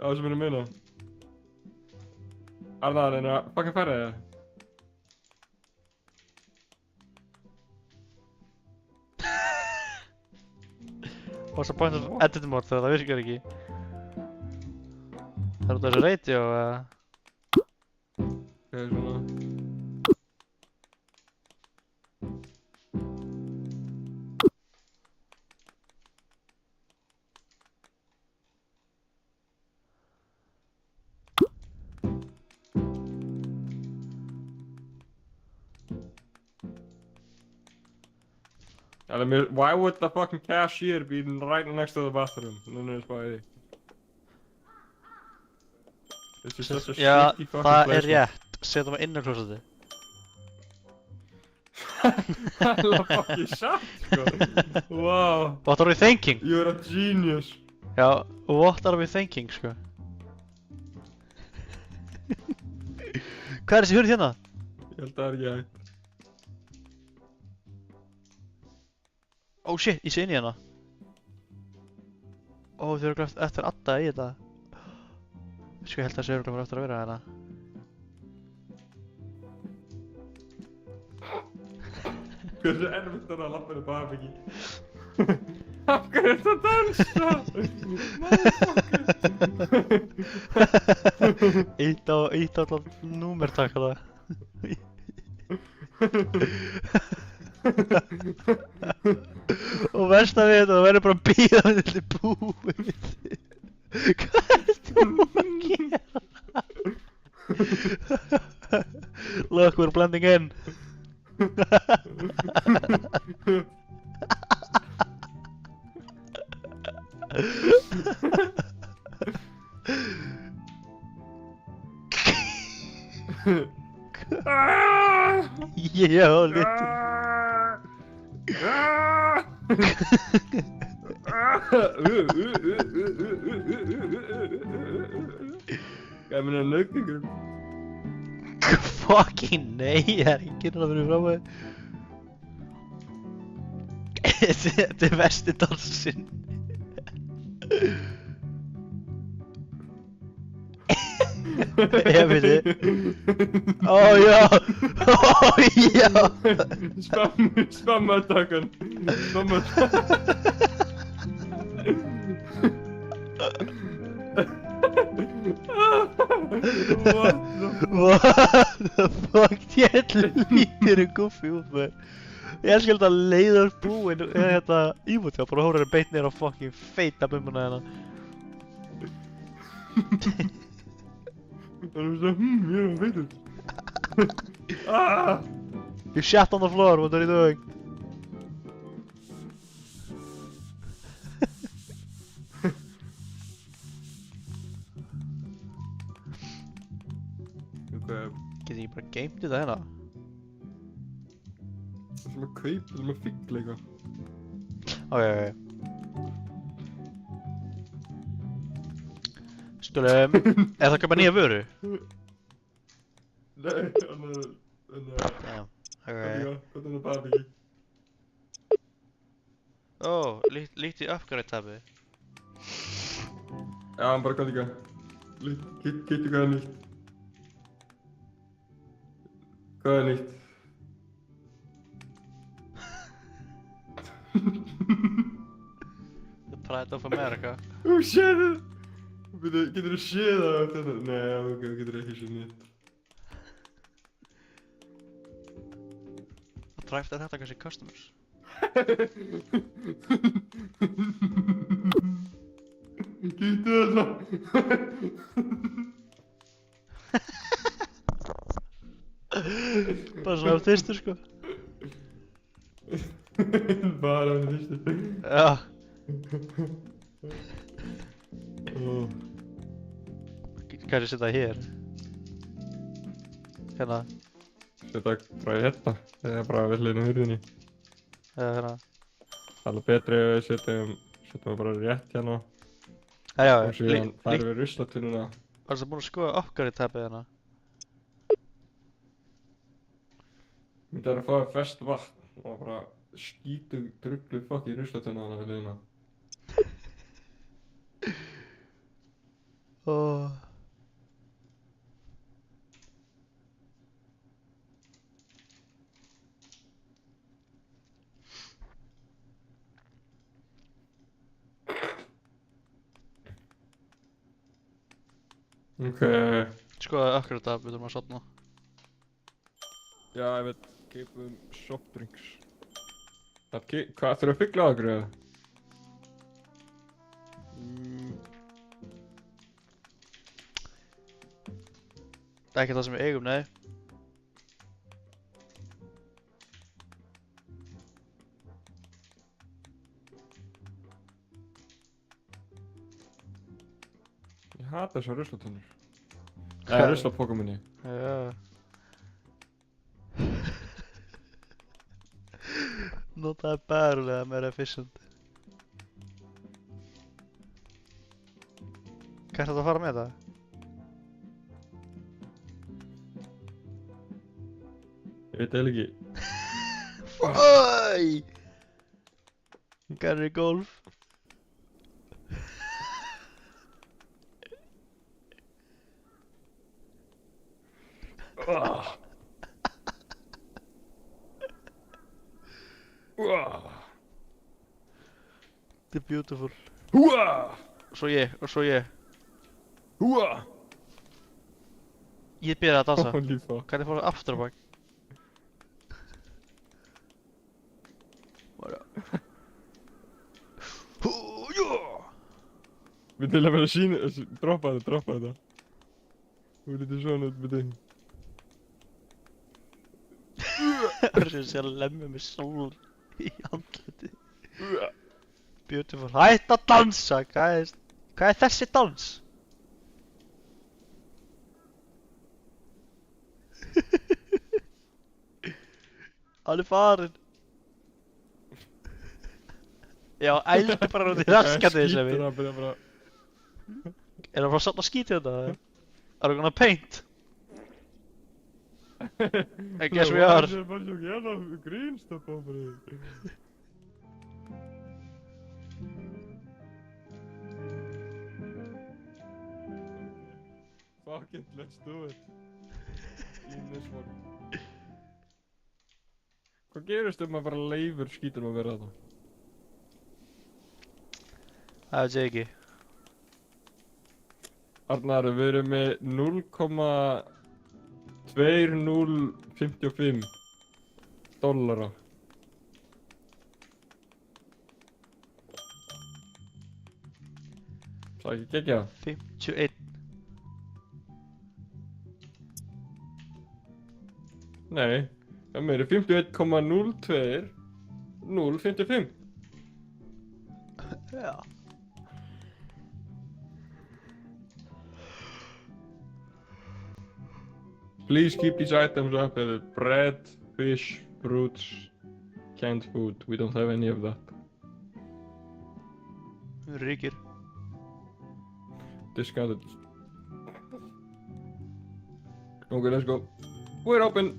Já, sem er að minna. Arnar, en að fucking færði það. What's the point of edit mode þegar það virkar ekki? Það út af þessu radio eða? Ok, svona. Why would the fucking cashier be right next to the bathroom? Núna er spáðið. This is such a Já, shitty fucking það place. er rétt. Setjum við inn á klósetti. Það er alveg fucking shit, sko. Wow. What are we thinking? You're a genius. Já, what are we thinking, sko? Hvað er þessi hurð hérna? Ég held að það er ekki hægt. Oh shit, ég sé inn í hérna. Ó, þau eru glæft eftir adda í þetta. Sko, ég held að þessi eru glæft eftir að vera hérna. Hversu erfitt er það að lappa henni baðbyggi? Af hverju er þetta að dansa? Motherfucker! Ítt á alltaf númertak á það. Og versta við þetta, það verður bara að bíða með þetta búið. Hvað ertu að gera? Look, we're blending in. Já, Gaf mér að lögga ykkur. fucking nei, það er enginn að vera frá mig. Þetta er versti dansinn. Ég veit þið. Ó já, ó já. Spamma takkan. Spamma What the fuck, ég lítir guffi út með. Ég elskar þetta leiðast búinn þetta ímútið, bara hóra beint nýr á fucking feita bumbuna hérna. Það er svo, ég er feitur. You shat on the floor, what are you doing? Get ég bara geimt þetta hérna? Það er sem að kaupa, það er sem að fyggla eitthvað. Ok. Skulum, er það að kaupa nýja vöru? Nei, Damn. Ok. Hvað er það bara ekki? Líkt í upgrade tabi. Já, hann bara gott líka. Kittu hvað er nýtt. Hvað er nýtt? The Pride of America. Shit! Getur þú séð það á þetta? Nei, ok, þú getur ekki séð nýtt. Það dræfti þetta kannski customers. Kittu þetta! Bara svona af þyrstur sko. Bara með fyrstu. Já. Kannski setja það hér. Hérna. Þetta bara hérna. Það er bara við hliðina á hurðinni. Eða hérna. Það er alveg betri ef við setjum bara rétt hérna. Já, Og síðan færum við ruslatunnuna. Varstu búinn að skoða upgrade tabið hérna? Myndi að fá fest vatn og bara skítu druglu fokki ruslatunna hana við hliðina. Ok. Skoða upgrade tab, við þurfum að sofna. Já, ég veit, keipum soft drinks. Hvað, þurfa að fylla á okkur eða? Það er ekki það sem við eigum, nei. Ég hata þessar ruslatunnur. Eða ruslapóka minni. Já. Notaði bærulega meira efficient. Hvað er þetta að fara með það? Ég veit eða ekki. Oi! Gary Golf. The beautiful. Húa! Og svo ég. Húa! Ég byrjaði að dansa. Holy fuck. Hvernig fór það aftur á bak? Við til að vera að sína, droppa þetta. Þú lítið svona út með þig. Það er sem sé að lemja mig sól í andliti. Beautiful. Hætt að dansa! Hvað er þessi dans? Hann er farinn. Já, ældi bara út í raskandi þessu við. Skítur að byrja bara. Er það bara satt að skýta þetta? Are we gonna paint? I guess we are. Það er bara svo gæna grínstopp á fyrir. Fuck it, let's do it. In this one. Hvað gerist ef maður bara leifur skítur að vera þetta? Það veit ég ekki. Arnar, við erum með 0,2055 dollara. Það ekki gegja? 51. Nei, það meiri 51,02 055. Já. Please keep these items up as bread, fish, fruits, canned food. We don't have any of that. Ríkir. Discounted. Okay, let's go. We're open!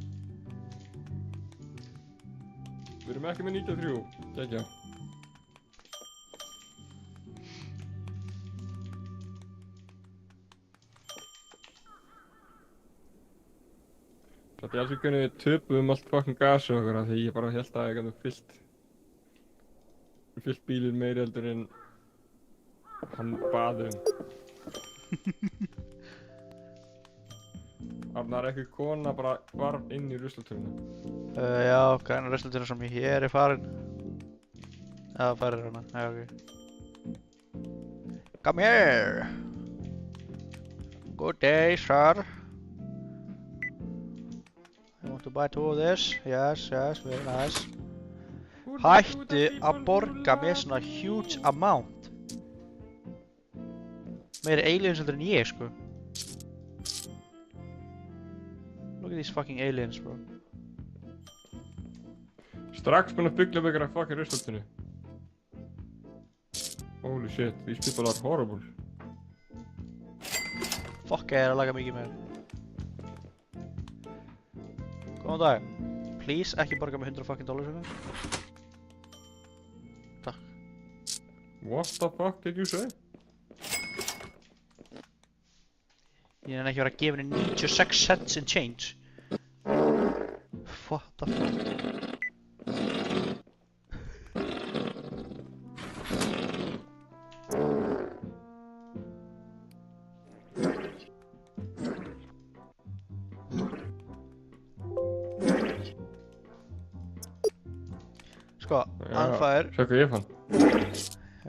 Við erum ekki með 93. Kekja. Þetta er alls ekki hvernig við töpuðum allt fucking gasið okkar af því ég bara held að ég gæti fyllt bílinn meiri heldur en hann baði Arnar, ekki kona bara hvarf inn í ruslatununa. Já, græna ruslatunna sem hér er farin. Já, farin hana, já, ok. Come here! Good day, sir. You want to buy 2 of this? Yes, yes, very nice. Hættu að borga mér svona huge amount. Meiri aliens heldur en ég, sko. Look at these fucking aliens, bro. Strax búinn að byggja upp ykkur að fucking ruslatunni. Holy shit, these people are horrible. Fuck, ég að laga mikið meir. Góðan dag. Please, ekki borga mig $100 fucking eitthvað. Takk. What the fuck did you say? Ég er ekki verið að gefa henni 96 cents in change. What the fuck? Sko, hann fær... Sjá hvað ég fann.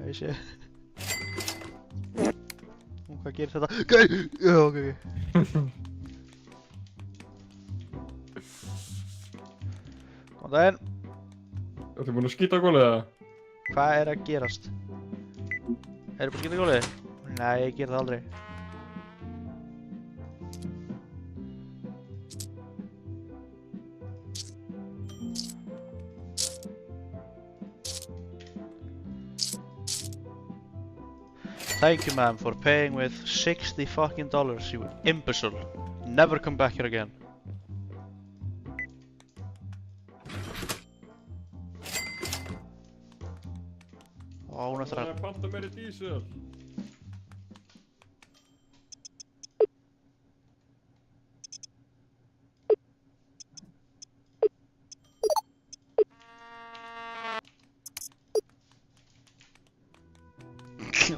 Ég sé. Hvað gerir þetta? Gæi! Já, ok. Góðan daginn. Ertu búinn að skýta á gólfið eða? Hvað er að gerast? Ertu búinn að skýta gólfið? Nei, ég ger það aldrei. Thank you, ma'am, for paying with $60 fucking, you imbecile. Never come back here again. Ó, hún eftir Það er panta meiri dísel.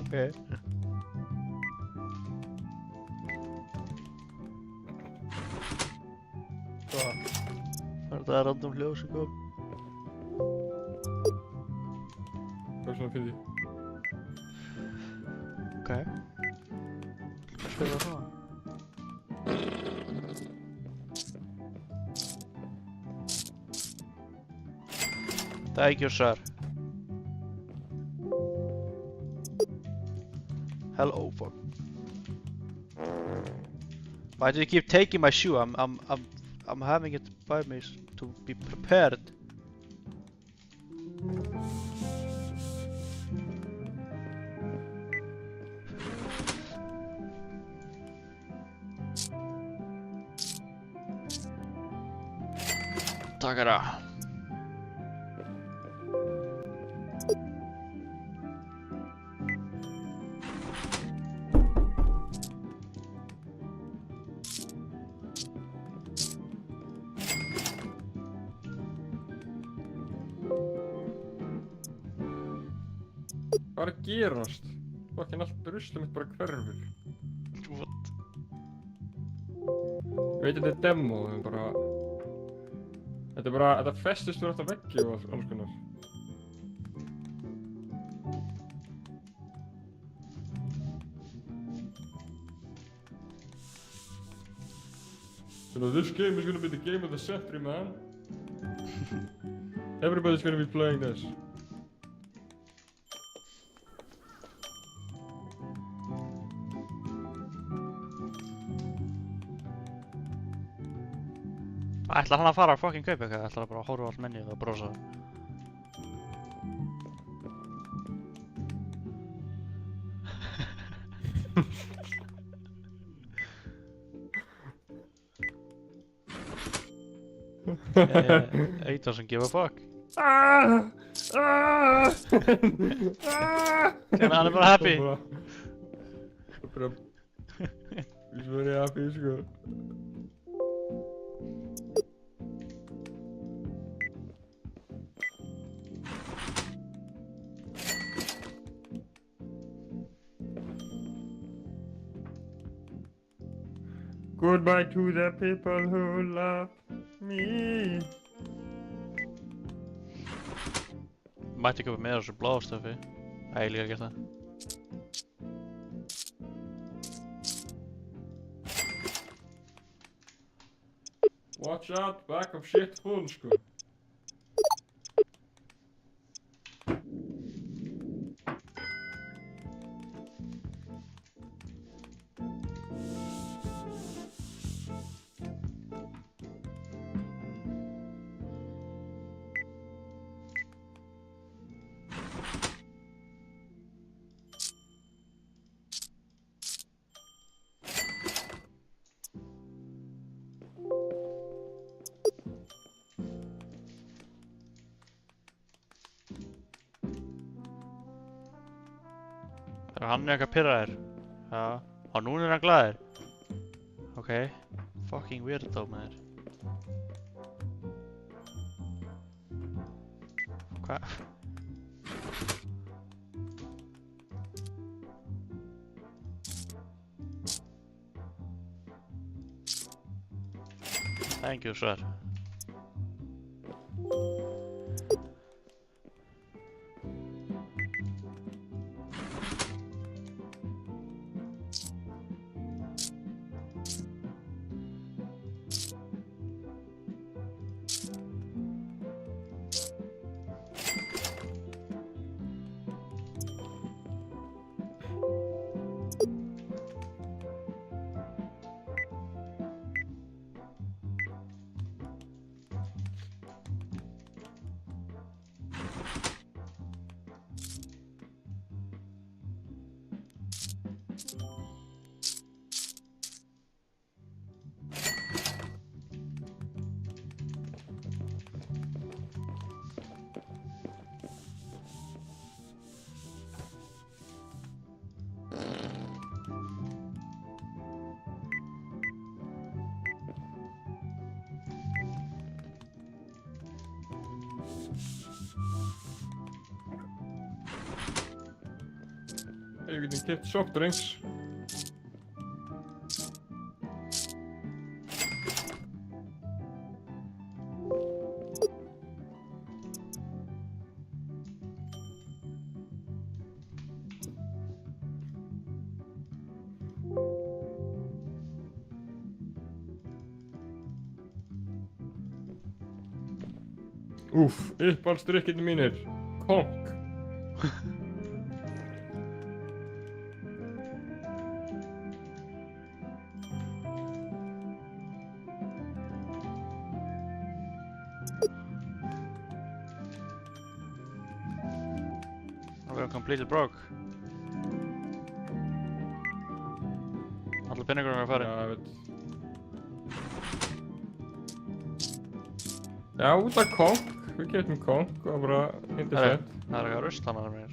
Okay. Var það random hljóð sem kom? Hvað er svona fyrir því? Ok. Hvað spila það? Thank you, sir. Hello, fuck. Why do you keep taking my shoe? I'm having it by me to be prepared. Takara. Hvað er að gerast? Fucking allt ruslið mitt bara hverfur. What? Ég veit þetta er demo, en bara... Þetta er bara, þetta festist fyrir alltaf veggi og alls konar. So this game is gonna be the game of the century, man. Everybody's gonna be playing this. Ætlar hann að fara að fucking kaupa eitthvað? Ætlar hann bara að horfa á allt menið og brosa? He doesn't give a fuck. Hann Hann er bara happy. He's very happy, sko. Goodbye to the people who love me. Mætti köpa með þessu bláðstöfi. Það er líka gert það. Watch out, back of shit full, sko. Er hann eitthvað pirraður? Já. Og núna er hann glaður? Ok. Fucking weirdo, maður. Hva? Thank you, sir. Hey, we can get soft drinks. Úff, uppáhaldsdrykkirnir mínir. Konk. We're completely broke. Allir penningur að fara. Já, ég veit. Já, út af konk. Við getum konk og bara yndislegt. Það er eitthvað rusl hann mér.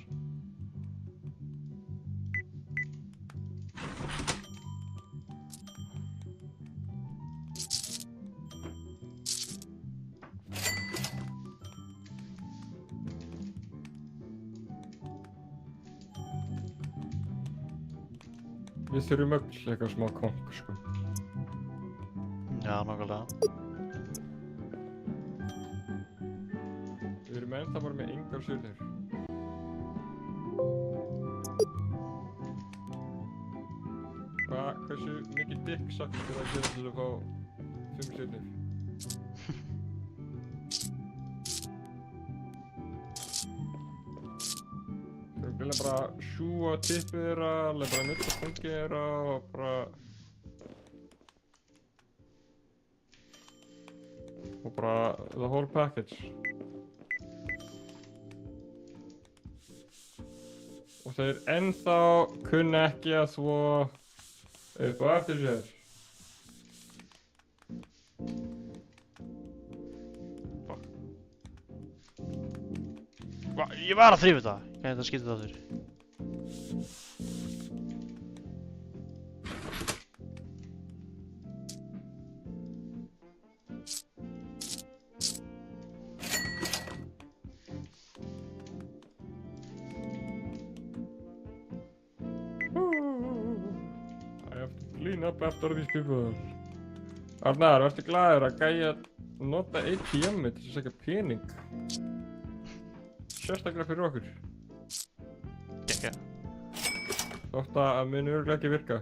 Við þurfum öll eitthvað smá konk, sko. Já, nokkulega. Við erum ennþá bara með engar surðir. Hversu mikið dick sakkur þurfa að gera til að fá 5 surðir? Við viljum bara sjúa tippið þeirra, alveg bara nutta pungið þeirra og bara... Og bara the whole package. Og þeir ennþá kunna ekki að þvo upp á eftir sér. Ég var að þrífa þetta. Ég þetta skýta þetta þér. I have to clean clean up after these people. Arnar, verður glaður að gæja nota ATM-ið til að segja pening. Sérstaklega fyrir okkur. Gekka. Þótt að muni örugglega ekki virka.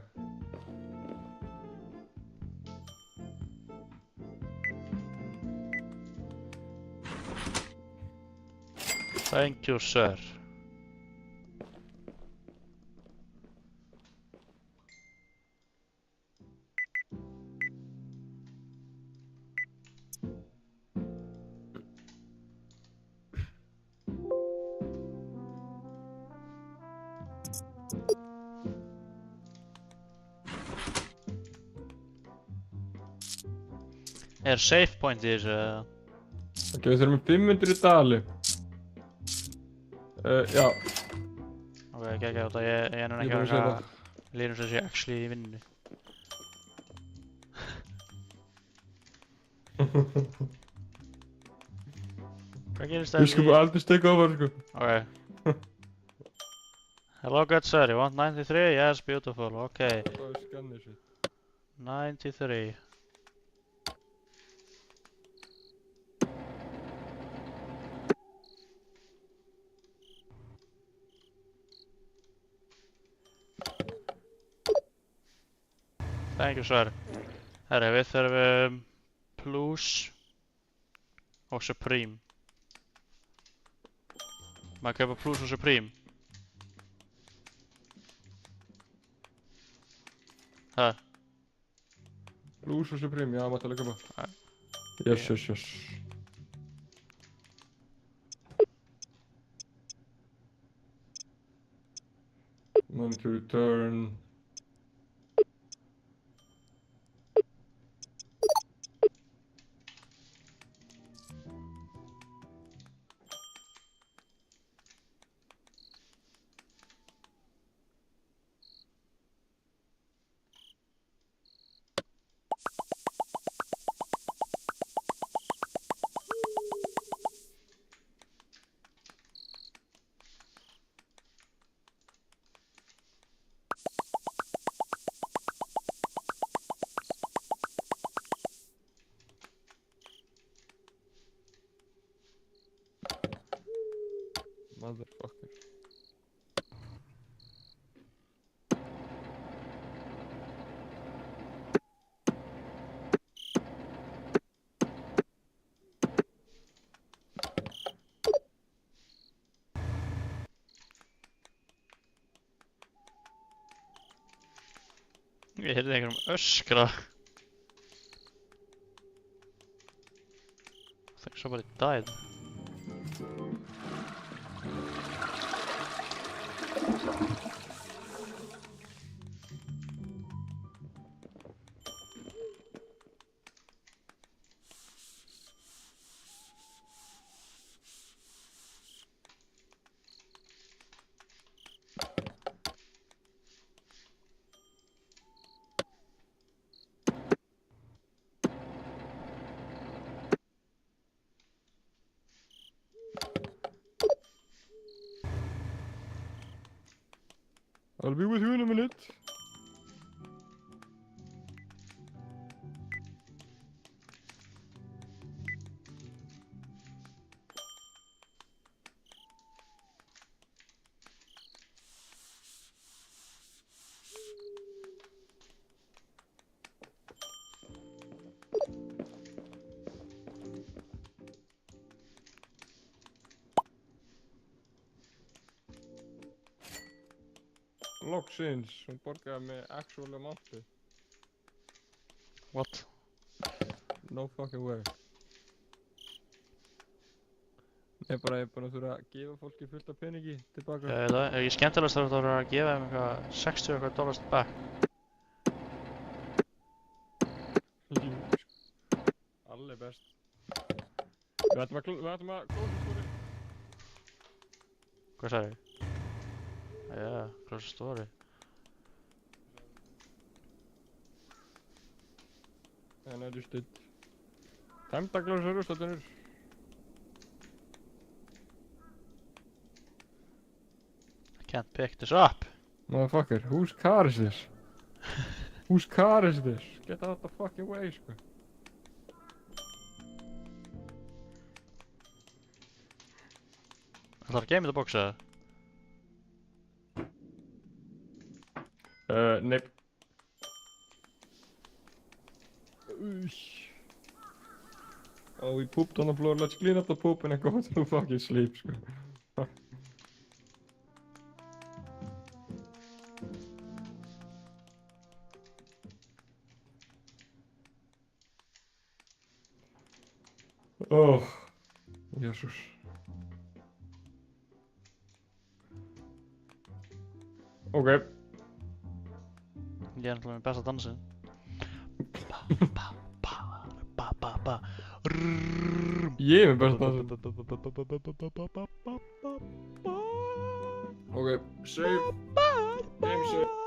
Thank you, sir. Er safe point í þessu? Ok, við þurfum 500 dali. Já. Ok, gekka út að ég er núna Ég ekki bara að sé eitthvað líður sem sé actually í vinnunni. Hvað gerist það? Ég sko bara aldrei stekka ofar, sko. Ok. Hello good sir, you want 93? Yes, beautiful, okay. Það er skannir sér. 93. Thank you sir. Herri, við þurfum Plus og Supreme. Maður kaupa Plus og Supreme. Hæ? Blues og Supreme, já, mætti alveg köpa. Ja. Yes, yes, yes. Money to return. Motherfucker. Ég heyrði einhverjum öskra. I think somebody died. I'll be with you in a minute. Loksins, hún borgaði með actual amounti. What? No fucking way. Ég er bara að þurfa að gefa fólki fullt af peningi tilbaka. Ég veit það, er ekki skemmtilegast að þú voru að gefa þeim eitthvað 60 eitthvað dollars back? Jú, sko. Allir best. Við ætlum að close story. Hvað sagði ég? Yeah, close story. And I just did. Time to close the rústatunur. I can't pick this up. Motherfucker, whose car is this? Whose car is this? Get out the fucking way, sko. Það er game in the box eða? Nope. Oh, we pooped on the floor. Let's clean up the poop and then go to fucking sleep, sko. Oh, Jesus. Oké. Ég er náttúrulega með besta dansin. Ég er með besta dansin. Ok, save. Game save.